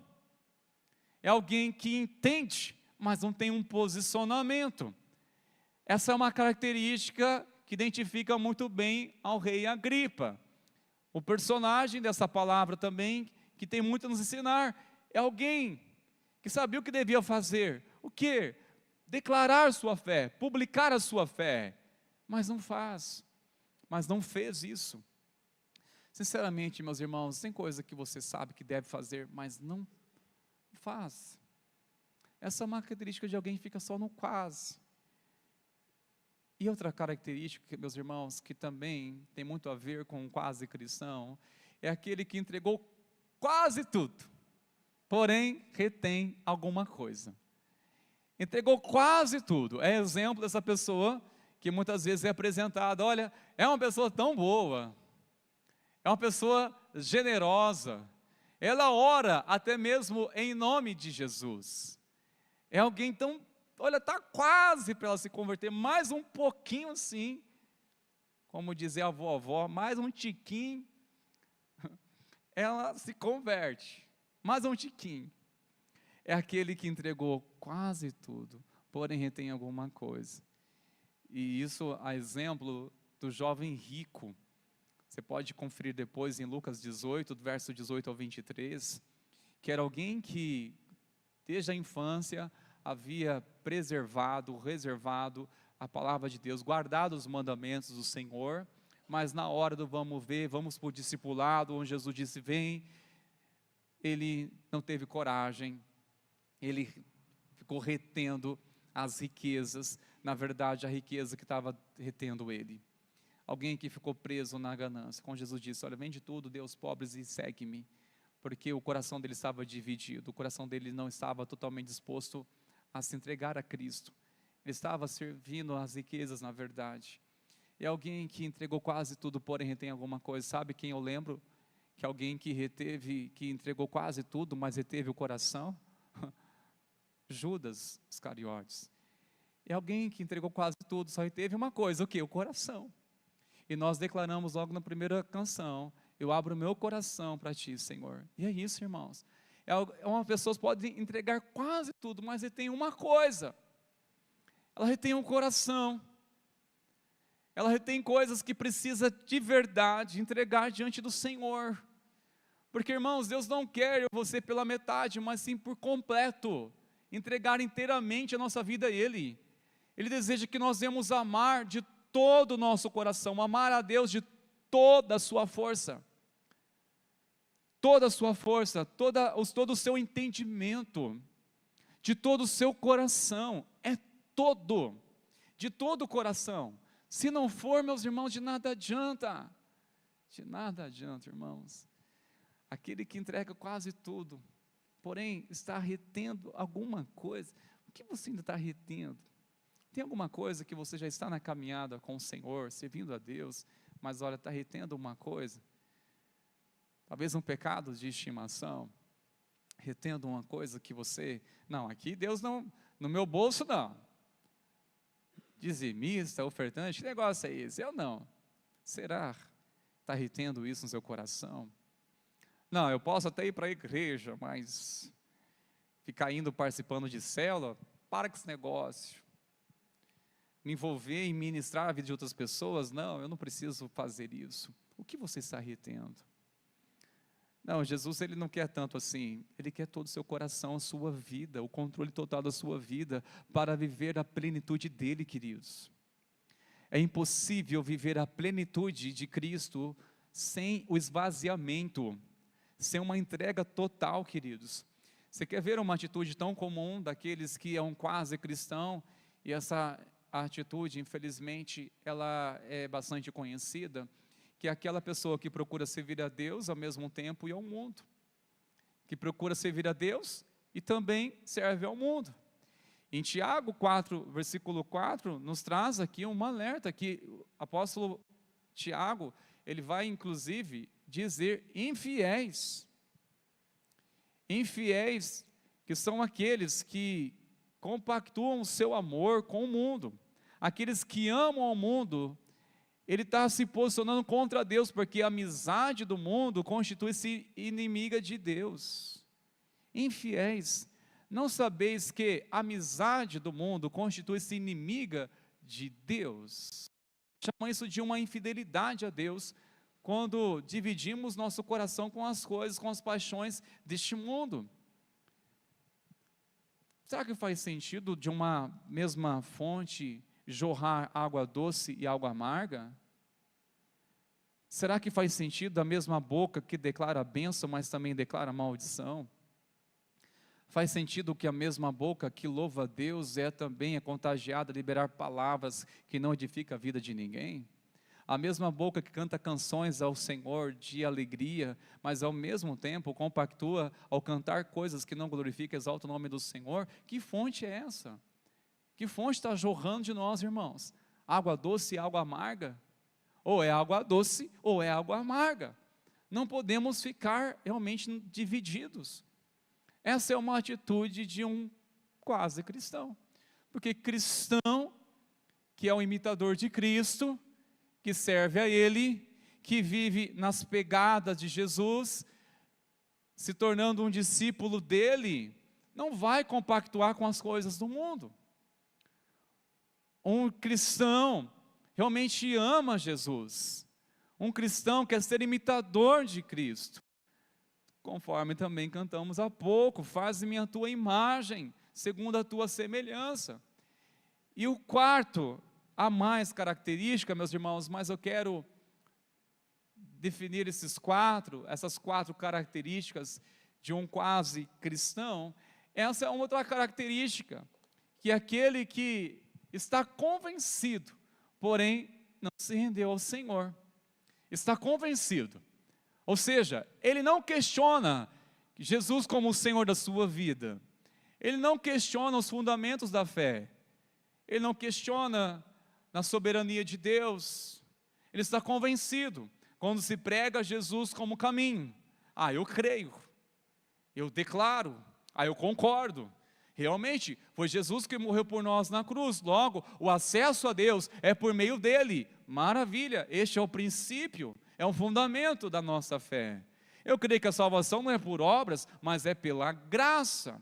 É alguém que entende, mas não tem um posicionamento. Essa é uma característica que identifica muito bem ao rei Agripa. O personagem dessa palavra também, que tem muito a nos ensinar, é alguém que sabia o que devia fazer. O quê? Declarar sua fé, publicar a sua fé, mas não faz, mas não fez isso. Sinceramente, meus irmãos, tem coisa que você sabe que deve fazer, mas não faz. Essa é uma característica de alguém que fica só no quase. E outra característica, meus irmãos, que também tem muito a ver com o quase cristão, é aquele que entregou quase tudo, porém retém alguma coisa. Entregou quase tudo. É exemplo dessa pessoa que muitas vezes é apresentada, olha, é uma pessoa tão boa, é uma pessoa generosa, ela ora até mesmo em nome de Jesus. É alguém tão, olha, está quase para ela se converter, mais um pouquinho assim, como dizia a vovó, mais um tiquinho, ela se converte, mais um tiquinho. É aquele que entregou quase tudo, porém retém alguma coisa. E isso a exemplo do jovem rico. Você pode conferir depois em Lucas 18, do verso 18 ao 23, que era alguém que, desde a infância, havia preservado, reservado a palavra de Deus, guardado os mandamentos do Senhor, mas na hora do vamos ver, vamos para o discipulado, onde Jesus disse, vem, ele não teve coragem, ele ficou retendo as riquezas, na verdade a riqueza que estava retendo ele. Alguém que ficou preso na ganância, quando Jesus disse, olha, vende tudo, dê aos pobres e segue-me, porque o coração dele estava dividido, o coração dele não estava totalmente disposto a se entregar a Cristo, ele estava servindo as riquezas na verdade. E alguém que entregou quase tudo, porém retém alguma coisa. Sabe quem eu lembro? Que alguém que reteve, que entregou quase tudo, mas reteve o coração? Judas Iscariotes. É alguém que entregou quase tudo, só reteve uma coisa, o quê? O coração. E nós declaramos logo na primeira canção, eu abro o meu coração para ti, Senhor. E é isso, irmãos. Uma pessoa pode entregar quase tudo, mas retém uma coisa. Ela retém um coração. Ela retém coisas que precisa de verdade entregar diante do Senhor. Porque, irmãos, Deus não quer você pela metade, mas sim por completo. Entregar inteiramente a nossa vida a Ele. Ele deseja que nós devemos amar de todo o nosso coração, amar a Deus de toda a sua força. Toda a sua força, todo o seu entendimento, de todo o seu coração, é todo, de todo o coração. Se não for, meus irmãos, de nada adianta, irmãos. Aquele que entrega quase tudo, porém está retendo alguma coisa. O que você ainda está retendo? Tem alguma coisa que você já está na caminhada com o Senhor, servindo a Deus, mas olha, está retendo uma coisa? Talvez um pecado de estimação, retendo uma coisa que você, não, aqui Deus não, no meu bolso não, dizimista, ofertante, que negócio é esse? Eu não. Será? Está retendo isso no seu coração? Não, eu posso até ir para a igreja, mas ficar indo participando de célula, para com esse negócio. Me envolver em ministrar a vida de outras pessoas, não, eu não preciso fazer isso. O que você está retendo? Não, Jesus, Ele não quer tanto assim, Ele quer todo o seu coração, a sua vida, o controle total da sua vida, para viver a plenitude dEle, queridos. É impossível viver a plenitude de Cristo sem o esvaziamento, sem uma entrega total, queridos. Você quer ver uma atitude tão comum daqueles que é um quase cristão, e essa atitude, infelizmente, ela é bastante conhecida, que é aquela pessoa que procura servir a Deus ao mesmo tempo e ao mundo, que procura servir a Deus e também serve ao mundo. Em Tiago 4, versículo 4, nos traz aqui um alerta, que o apóstolo Tiago, ele vai inclusive dizer infiéis, que são aqueles que compactuam o seu amor com o mundo, aqueles que amam o mundo. Ele está se posicionando contra Deus, porque a amizade do mundo constitui-se inimiga de Deus. Infiéis, não sabeis que a amizade do mundo constitui-se inimiga de Deus? Chamam isso de uma infidelidade a Deus, quando dividimos nosso coração com as coisas, com as paixões deste mundo. Será que faz sentido de uma mesma fonte jorrar água doce e água amarga? Será que faz sentido a mesma boca que declara a bênção, mas também declara a maldição? Faz sentido que a mesma boca que louva a Deus também é contagiada a liberar palavras que não edificam a vida de ninguém? A mesma boca que canta canções ao Senhor de alegria, mas ao mesmo tempo compactua ao cantar coisas que não glorificam e exaltam o nome do Senhor? Que fonte é essa? Que fonte está jorrando de nós, irmãos? Água doce e água amarga? Ou é água doce ou é água amarga. Não podemos ficar realmente divididos. Essa é uma atitude de um quase cristão. Porque cristão, que é um imitador de Cristo, que serve a Ele, que vive nas pegadas de Jesus, se tornando um discípulo dele, não vai compactuar com as coisas do mundo. Um cristão realmente ama Jesus. Um cristão quer ser imitador de Cristo. Conforme também cantamos há pouco, faz-me a tua imagem, segundo a tua semelhança. E o quarto, a mais característica, meus irmãos, mas eu quero definir essas quatro características de um quase cristão. Essa é uma outra característica, que é aquele que está convencido, porém não se rendeu ao Senhor. Está convencido, ou seja, ele não questiona Jesus como o Senhor da sua vida, ele não questiona os fundamentos da fé, ele não questiona na soberania de Deus, ele está convencido. Quando se prega Jesus como caminho, eu creio, eu declaro, eu concordo. Realmente, foi Jesus que morreu por nós na cruz, logo, o acesso a Deus é por meio dele. Maravilha, este é o princípio, é o fundamento da nossa fé. Eu creio que a salvação não é por obras, mas é pela graça,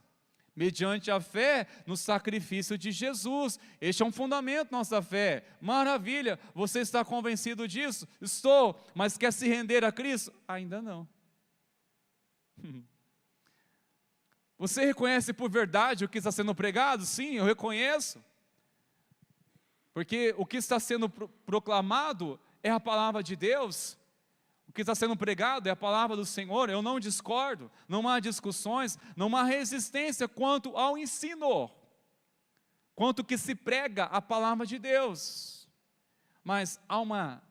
mediante a fé no sacrifício de Jesus. Este é um fundamento da nossa fé. Maravilha, você está convencido disso? Estou, mas quer se render a Cristo? Ainda não. Você reconhece por verdade o que está sendo pregado? Sim, eu reconheço. Porque o que está sendo proclamado é a palavra de Deus. O que está sendo pregado é a palavra do Senhor. Eu não discordo, não há discussões, não há resistência quanto ao ensino, quanto que se prega a palavra de Deus. Mas há uma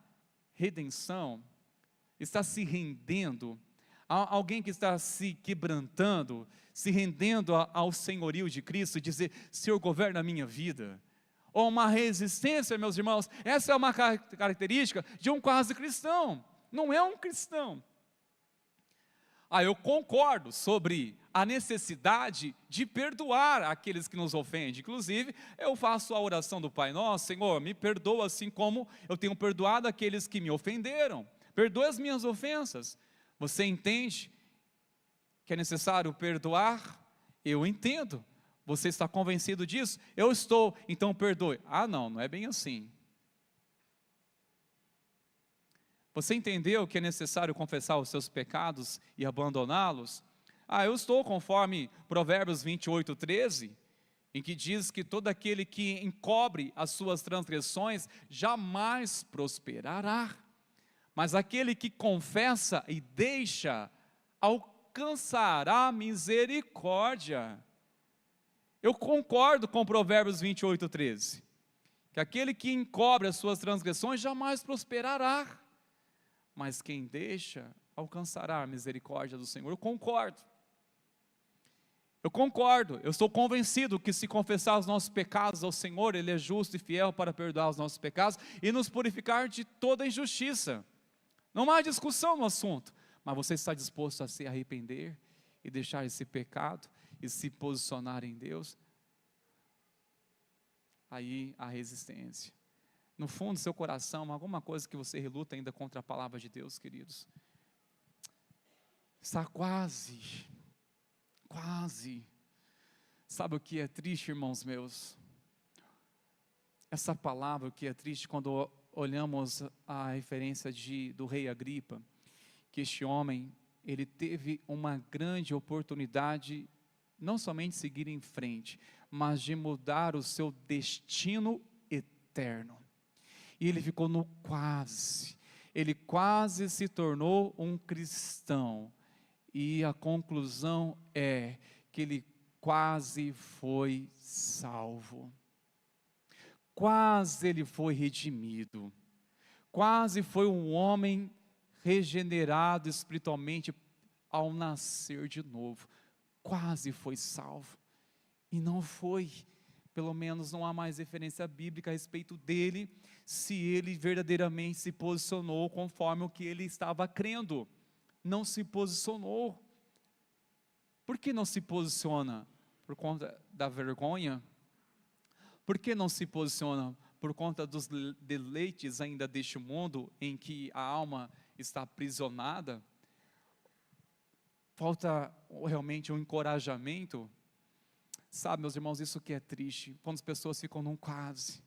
redenção, está se rendendo, há alguém que está se quebrantando, se rendendo ao senhorio de Cristo, dizer: Senhor, governa a minha vida. Ou uma resistência, meus irmãos, essa é uma característica de um quase cristão, não é um cristão. Eu concordo sobre a necessidade de perdoar aqueles que nos ofendem. Inclusive, eu faço a oração do Pai Nosso: Senhor, me perdoa assim como eu tenho perdoado aqueles que me ofenderam. Perdoa as minhas ofensas. Você entende que é necessário perdoar? Eu entendo. Você está convencido disso? Eu estou, então perdoe. Não é bem assim. Você entendeu que é necessário confessar os seus pecados e abandoná-los? Eu estou, conforme Provérbios 28:13, em que diz que todo aquele que encobre as suas transgressões jamais prosperará, mas aquele que confessa e deixa alcançará misericórdia. Eu concordo com Provérbios 28:13, que aquele que encobre as suas transgressões jamais prosperará, mas quem deixa alcançará a misericórdia do Senhor. Eu concordo, eu estou convencido que se confessar os nossos pecados ao Senhor, Ele é justo e fiel para perdoar os nossos pecados e nos purificar de toda injustiça. Não há discussão no assunto, mas você está disposto a se arrepender e deixar esse pecado e se posicionar em Deus? Aí há resistência. No fundo do seu coração, alguma coisa que você reluta ainda contra a palavra de Deus, queridos. Está quase. Sabe o que é triste, irmãos meus? Essa palavra, o que é triste, quando olhamos a referência do rei Agripa, que este homem, ele teve uma grande oportunidade, não somente de seguir em frente, mas de mudar o seu destino eterno. E ele ficou no quase. ele quase se tornou um cristão. E a conclusão é que ele quase foi salvo. Quase ele foi redimido. Quase foi um homem regenerado espiritualmente ao nascer de novo. Quase foi salvo. E não foi. Pelo menos não há mais referência bíblica a respeito dele, se ele verdadeiramente se posicionou conforme o que ele estava crendo. Não se posicionou. Por que não se posiciona? Por conta da vergonha? Por que não se posiciona? Por conta dos deleites ainda deste mundo, em que a alma está aprisionada? Falta realmente um encorajamento? Sabe, meus irmãos, isso que é triste, quando as pessoas ficam num quase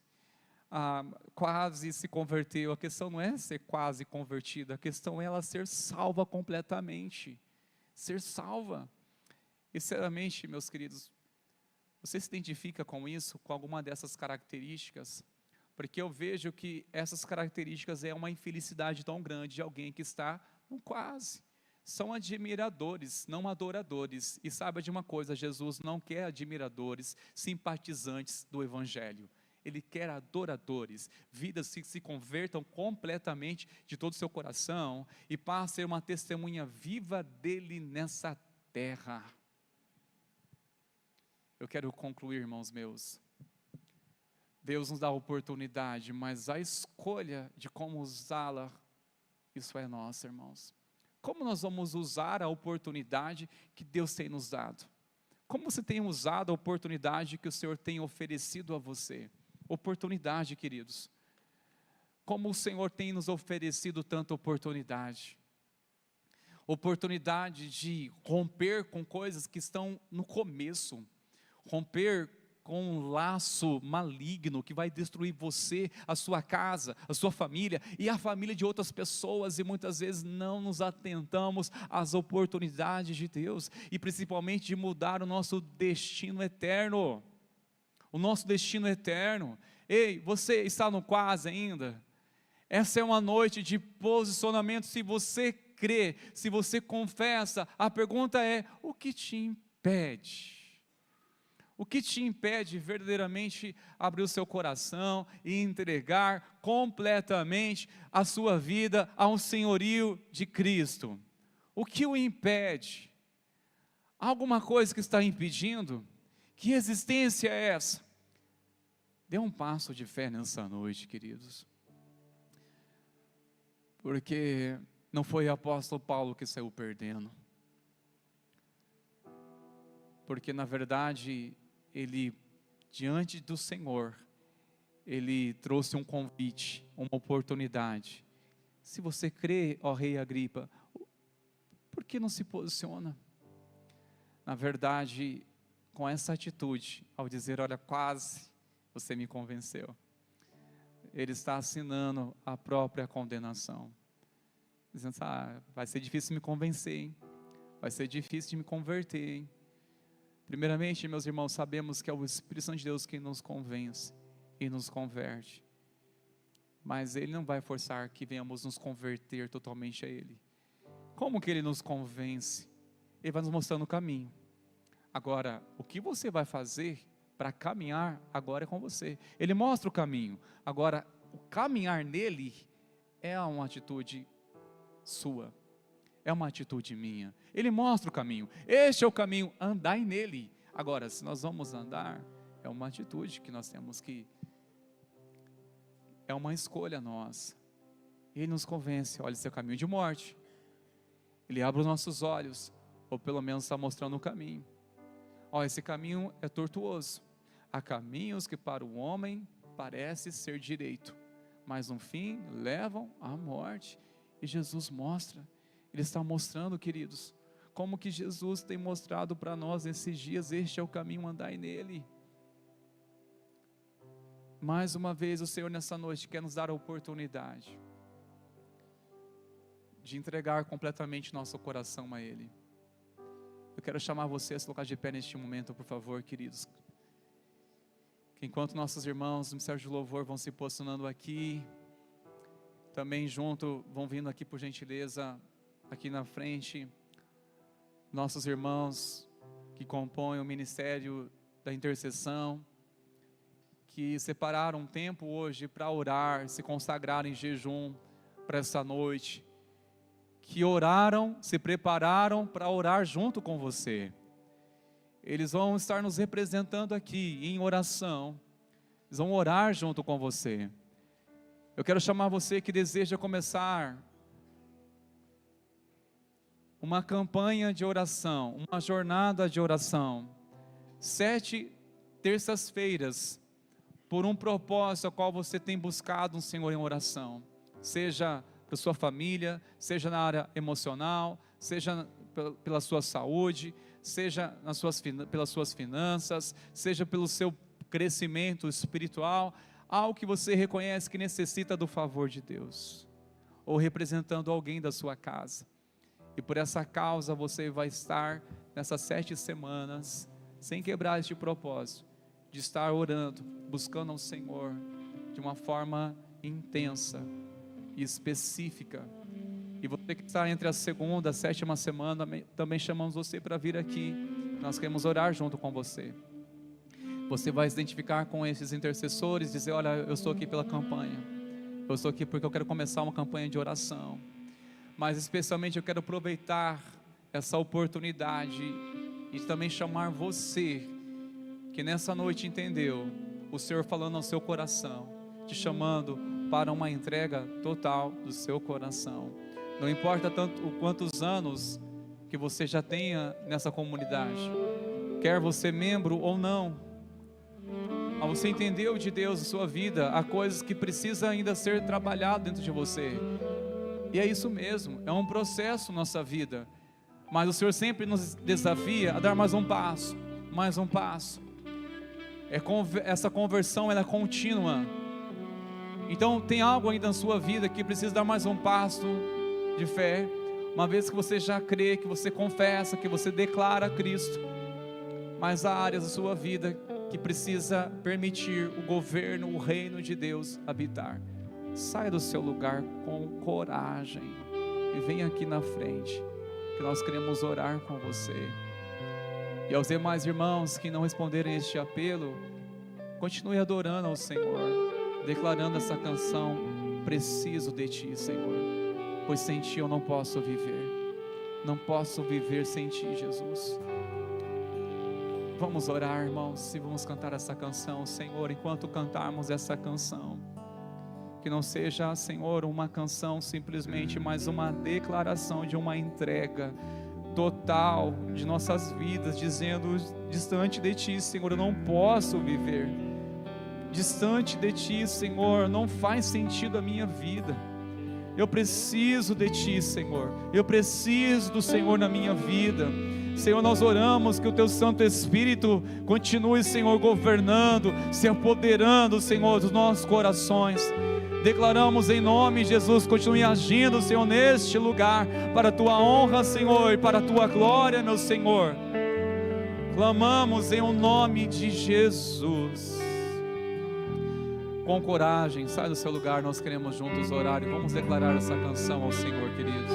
se converteu. A questão não é ser quase convertida, a questão é ela ser salva completamente, ser salva. E sinceramente, meus queridos, você se identifica com isso, com alguma dessas características? Porque eu vejo que essas características é uma infelicidade tão grande de alguém que está no quase. São admiradores, não adoradores. E saiba de uma coisa, Jesus não quer admiradores, simpatizantes do Evangelho. Ele quer adoradores, vidas que se convertam completamente de todo o seu coração e passem a ser uma testemunha viva dele nessa terra. Eu quero concluir, irmãos meus. Deus nos dá a oportunidade, mas a escolha de como usá-la, isso é nossa, irmãos. Como nós vamos usar a oportunidade que Deus tem nos dado? Como você tem usado a oportunidade que o Senhor tem oferecido a você? Oportunidade, queridos. Como o Senhor tem nos oferecido tanta oportunidade? Oportunidade de romper com coisas que estão no começo. Romper com um laço maligno que vai destruir você, a sua casa, a sua família e a família de outras pessoas, e muitas vezes não nos atentamos às oportunidades de Deus, e principalmente de mudar o nosso destino eterno. O nosso destino eterno. Ei, você está no quase ainda? Essa é uma noite de posicionamento. Se você crê, se você confessa, a pergunta é: o que te impede? O que te impede verdadeiramente abrir o seu coração e entregar completamente a sua vida ao senhorio de Cristo? O que o impede? Há alguma coisa que está impedindo? Que existência é essa? Dê um passo de fé nessa noite, queridos. Porque não foi o apóstolo Paulo que saiu perdendo. Porque na verdade, ele, diante do Senhor, ele trouxe um convite, uma oportunidade. Se você crê, ó rei Agripa, por que não se posiciona? Na verdade, com essa atitude, ao dizer: olha, quase você me convenceu, ele está assinando a própria condenação, dizendo: vai ser difícil me convencer, hein? Vai ser difícil de me converter, hein? Primeiramente, meus irmãos, sabemos que é o Espírito Santo de Deus quem nos convence e nos converte, mas Ele não vai forçar que venhamos nos converter totalmente a Ele. Como que Ele nos convence? Ele vai nos mostrando o caminho. Agora, o que você vai fazer para caminhar, agora é com você. Ele mostra o caminho. Agora, o caminhar nele é uma atitude sua, é uma atitude minha. Ele mostra o caminho. Este é o caminho, andai nele. Agora, se nós vamos andar, é uma atitude que nós temos que, é uma escolha nossa. Ele nos convence: olha, esse é o caminho de morte. Ele abre os nossos olhos, ou pelo menos está mostrando o caminho. Olha, esse caminho é tortuoso. Há caminhos que para o homem parece ser direito, mas no fim levam à morte. E Jesus mostra, Ele está mostrando, queridos, como que Jesus tem mostrado para nós nesses dias: este é o caminho, andai nele. Mais uma vez o Senhor nessa noite quer nos dar a oportunidade de entregar completamente nosso coração a Ele. Eu quero chamar você a se colocar de pé neste momento, por favor, queridos. Que enquanto nossos irmãos do Ministério de Louvor vão se posicionando aqui, Também junto, vão vindo aqui por gentileza, aqui na frente, nossos irmãos que compõem o ministério da intercessão, que separaram um tempo hoje para orar, se consagraram em jejum para essa noite, que oraram, se prepararam para orar junto com você. Eles vão estar nos representando aqui em oração, eles vão orar junto com você. Eu quero chamar você que deseja começar uma campanha de oração, uma jornada de oração, 7 terças-feiras, por um propósito ao qual você tem buscado um Senhor em oração, seja para sua família, seja na área emocional, seja pela sua saúde, seja pelas suas finanças, seja pelo seu crescimento espiritual, algo que você reconhece que necessita do favor de Deus, ou representando alguém da sua casa, e por essa causa você vai estar nessas 7 semanas, sem quebrar este propósito, de estar orando, buscando ao Senhor, de uma forma intensa e específica. E você que está entre a segunda e a 7ª semana, também chamamos você para vir aqui, nós queremos orar junto com você. Você vai se identificar com esses intercessores, dizer: olha, eu estou aqui pela campanha, eu estou aqui porque eu quero começar uma campanha de oração, mas especialmente eu quero aproveitar essa oportunidade e também chamar você, que nessa noite entendeu o Senhor falando ao seu coração, te chamando para uma entrega total do seu coração. Não importa tanto quantos anos que você já tenha nessa comunidade, quer você membro ou não, você entendeu de Deus em sua vida, há coisas que precisam ainda ser trabalhadas dentro de você, e é isso mesmo, é um processo na nossa vida, mas o Senhor sempre nos desafia a dar mais um passo, mais um passo. Essa conversão ela é contínua, então tem algo ainda na sua vida que precisa dar mais um passo de fé, uma vez que você já crê, que você confessa, que você declara Cristo, mas há áreas da sua vida que precisa permitir o governo, o reino de Deus habitar. Saia do seu lugar com coragem e venha aqui na frente, que nós queremos orar com você. E aos demais irmãos que não responderem a este apelo, continue adorando ao Senhor, declarando essa canção: preciso de Ti, Senhor, pois sem Ti eu não posso viver, não posso viver sem Ti, Jesus. Vamos orar, irmãos, e vamos cantar essa canção, Senhor. Enquanto cantarmos essa canção, que não seja, Senhor, uma canção simplesmente, mas uma declaração de uma entrega total de nossas vidas, dizendo: distante de Ti, Senhor, eu não posso viver, distante de Ti, Senhor, não faz sentido a minha vida, eu preciso de Ti, Senhor, eu preciso do Senhor na minha vida. Senhor, nós oramos que o Teu Santo Espírito continue, Senhor, governando, se apoderando, Senhor, dos nossos corações. Declaramos em nome de Jesus, continue agindo, Senhor, neste lugar, para a Tua honra, Senhor, e para a Tua glória, meu Senhor. Clamamos em o nome de Jesus. Com coragem, sai do seu lugar, nós queremos juntos orar e vamos declarar essa canção ao Senhor, queridos.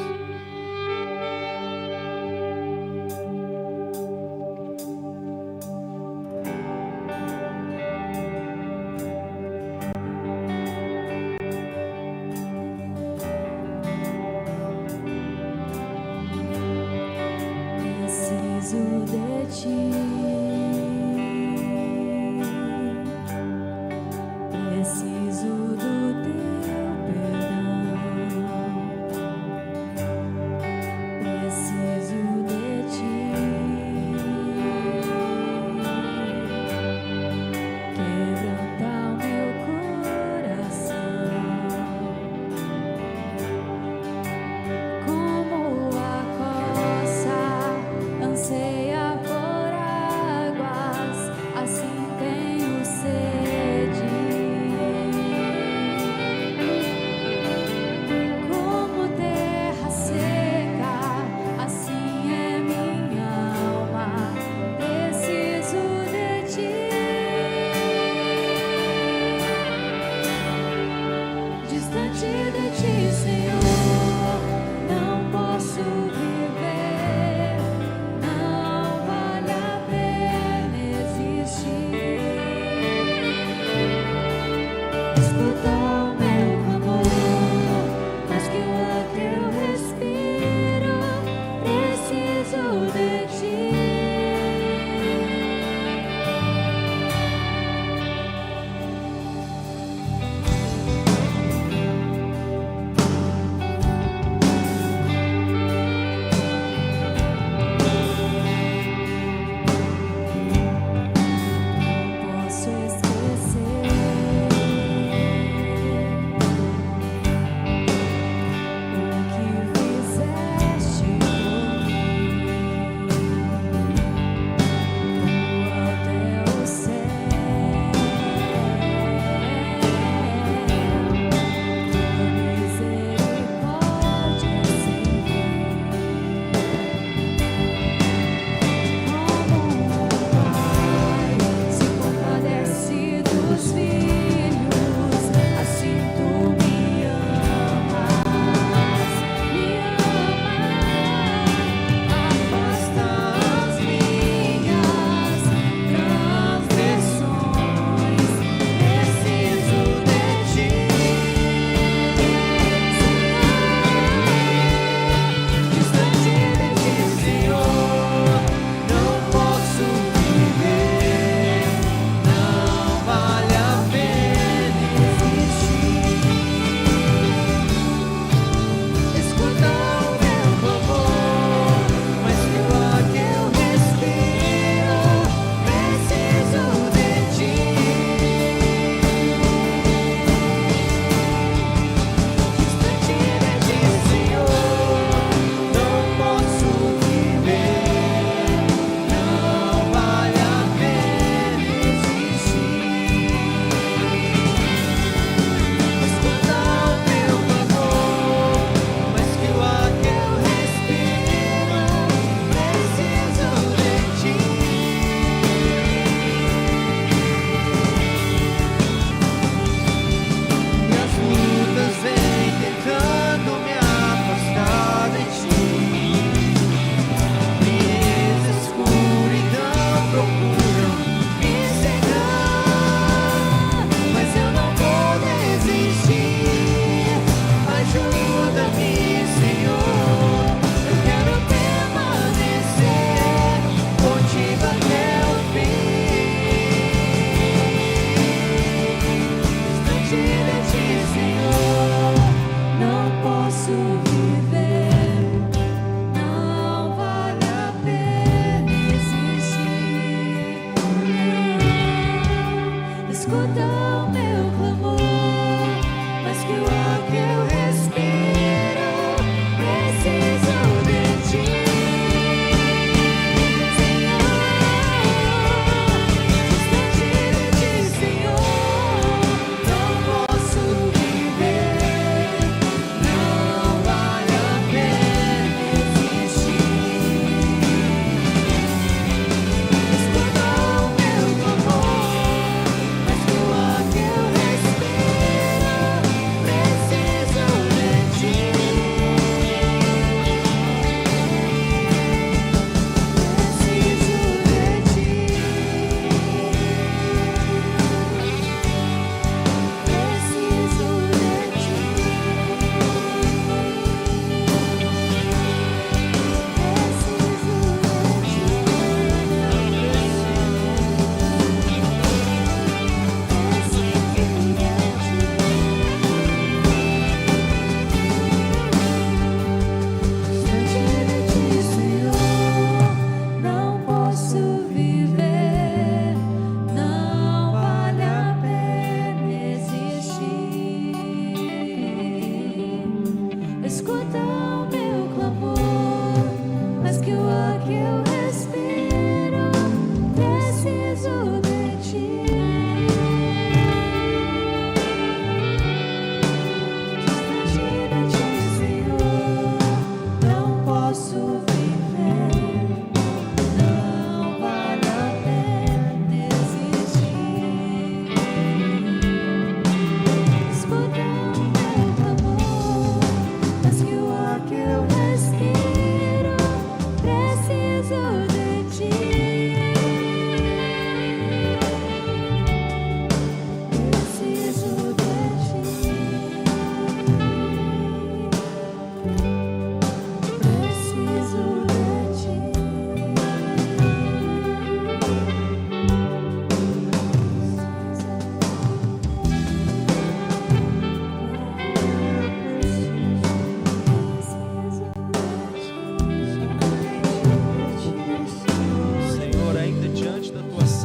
Preciso do Teu perdão.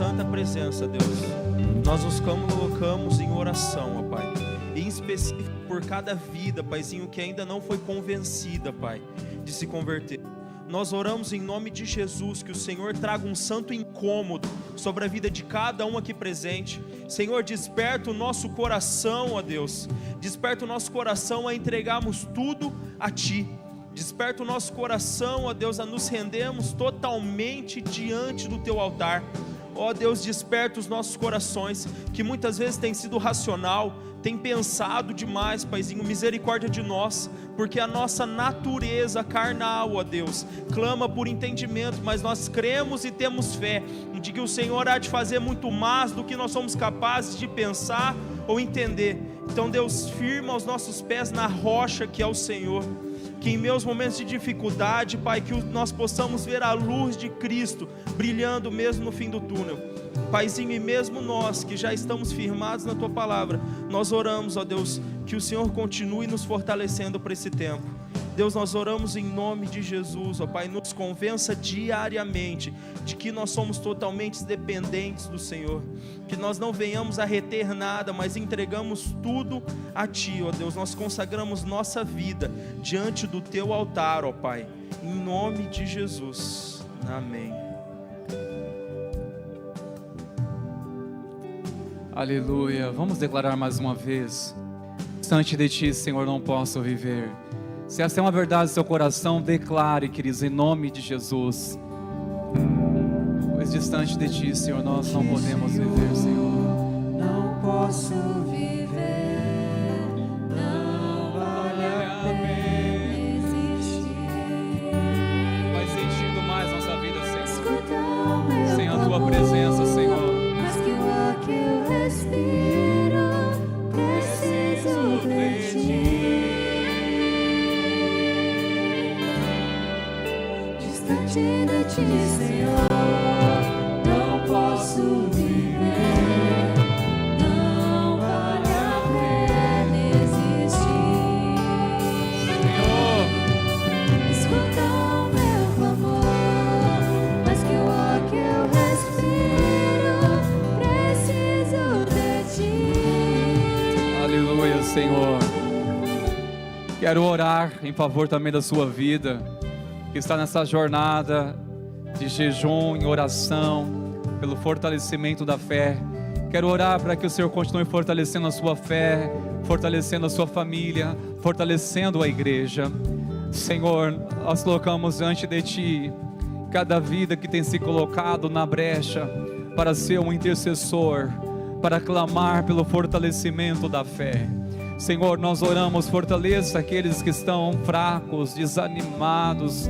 santa presença, Deus, nós nos colocamos em oração, ó Pai, em específico por cada vida, Paizinho, que ainda não foi convencida, Pai, de se converter. Nós oramos em nome de Jesus, que o Senhor traga um santo incômodo sobre a vida de cada um aqui presente. Senhor, desperta o nosso coração, ó Deus, desperta o nosso coração a entregarmos tudo a Ti. Desperta o nosso coração, ó Deus, a nos rendermos totalmente diante do Teu altar. Ó Deus, desperta os nossos corações, que muitas vezes tem sido racional, tem pensado demais, Paizinho, misericórdia de nós, porque a nossa natureza carnal, ó Deus, clama por entendimento, mas nós cremos e temos fé, de que o Senhor há de fazer muito mais do que nós somos capazes de pensar ou entender. Então Deus, firma os nossos pés na rocha que é o Senhor, que em meus momentos de dificuldade, Pai, que nós possamos ver a luz de Cristo brilhando mesmo no fim do túnel. Paizinho, e mesmo nós que já estamos firmados na Tua palavra, nós oramos, ó Deus, que o Senhor continue nos fortalecendo para esse tempo. Deus, nós oramos em nome de Jesus, ó Pai, nos convença diariamente de que nós somos totalmente dependentes do Senhor, que nós não venhamos a reter nada, mas entregamos tudo a Ti, ó Deus. Nós consagramos nossa vida diante do Teu altar, ó Pai, em nome de Jesus, amém. Aleluia. Vamos declarar mais uma vez: distante de Ti, Senhor, não posso viver. Se essa é uma verdade do seu coração, declare, queridos, em nome de Jesus. Pois distante de Ti, Senhor, nós não podemos viver, Senhor. Não posso viver, não vale a pena existir. Faz sentido mais nossa vida, Senhor, Escuta o meu sem a Tua clamor, presença, Senhor. mas que o ar que eu respiro, preciso de Ti. Distante de Ti, Senhor, não posso viver, não vale a pena existir. Senhor, Escuta o meu clamor, mas que o ar que eu respiro, preciso de Ti. aleluia, Senhor. Quero orar em favor também da sua vida, que está nessa jornada de jejum, em oração, pelo fortalecimento da fé. Quero orar para que o Senhor continue fortalecendo a sua fé, fortalecendo a sua família, fortalecendo a igreja. Senhor, nós colocamos diante de Ti cada vida que tem se colocado na brecha para ser um intercessor, para clamar pelo fortalecimento da fé. Senhor, nós oramos, fortaleça aqueles que estão fracos, desanimados.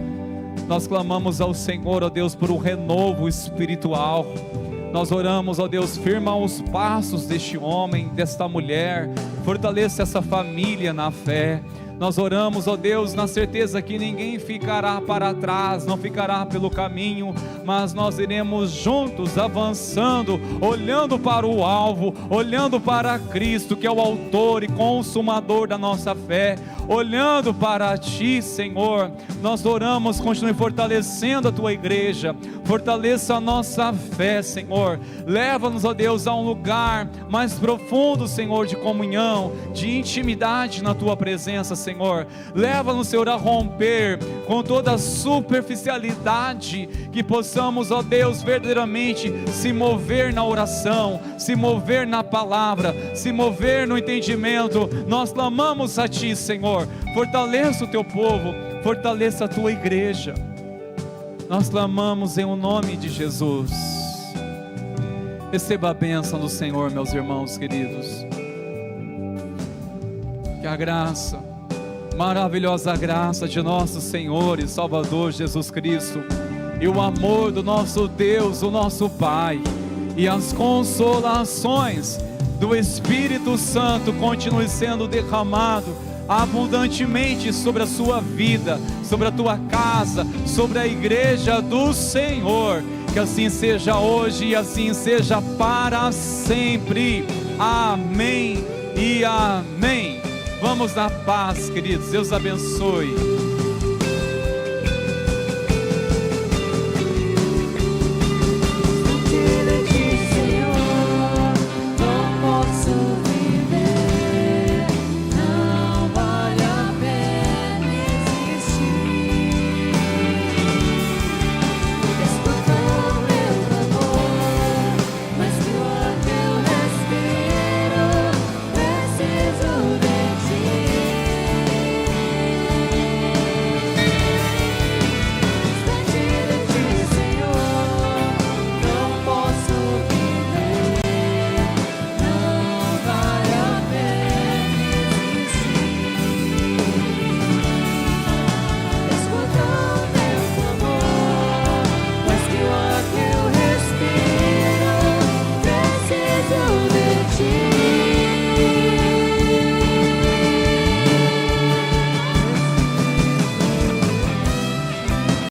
Nós clamamos ao Senhor, ó Deus, por um renovo espiritual. Nós oramos, ó Deus, firma os passos deste homem, desta mulher, fortaleça essa família na fé. Nós oramos, ó Deus, na certeza que ninguém ficará para trás, não ficará pelo caminho, mas nós iremos juntos avançando, olhando para o alvo, olhando para Cristo, que é o autor e consumador da nossa fé, olhando para Ti, Senhor. Nós oramos, continue fortalecendo a Tua igreja, fortaleça a nossa fé, Senhor. Leva-nos, ó Deus, a um lugar mais profundo, Senhor, de comunhão, de intimidade na Tua presença, Senhor. Leva-nos, Senhor, a romper com toda a superficialidade, que possamos, ó Deus, verdadeiramente se mover na oração, se mover na palavra, se mover no entendimento. Nós clamamos a Ti, Senhor. Fortaleça o Teu povo, fortaleça a Tua igreja. Nós clamamos em o nome de Jesus. Receba a bênção do Senhor, meus irmãos queridos. Que a graça, maravilhosa graça de nosso Senhor e Salvador Jesus Cristo, e o amor do nosso Deus, o nosso Pai, e as consolações do Espírito Santo continue sendo derramado abundantemente sobre a sua vida, sobre a tua casa, sobre a igreja do Senhor. Que assim seja hoje e assim seja para sempre. Amém e amém. Vamos na paz, queridos. Deus abençoe.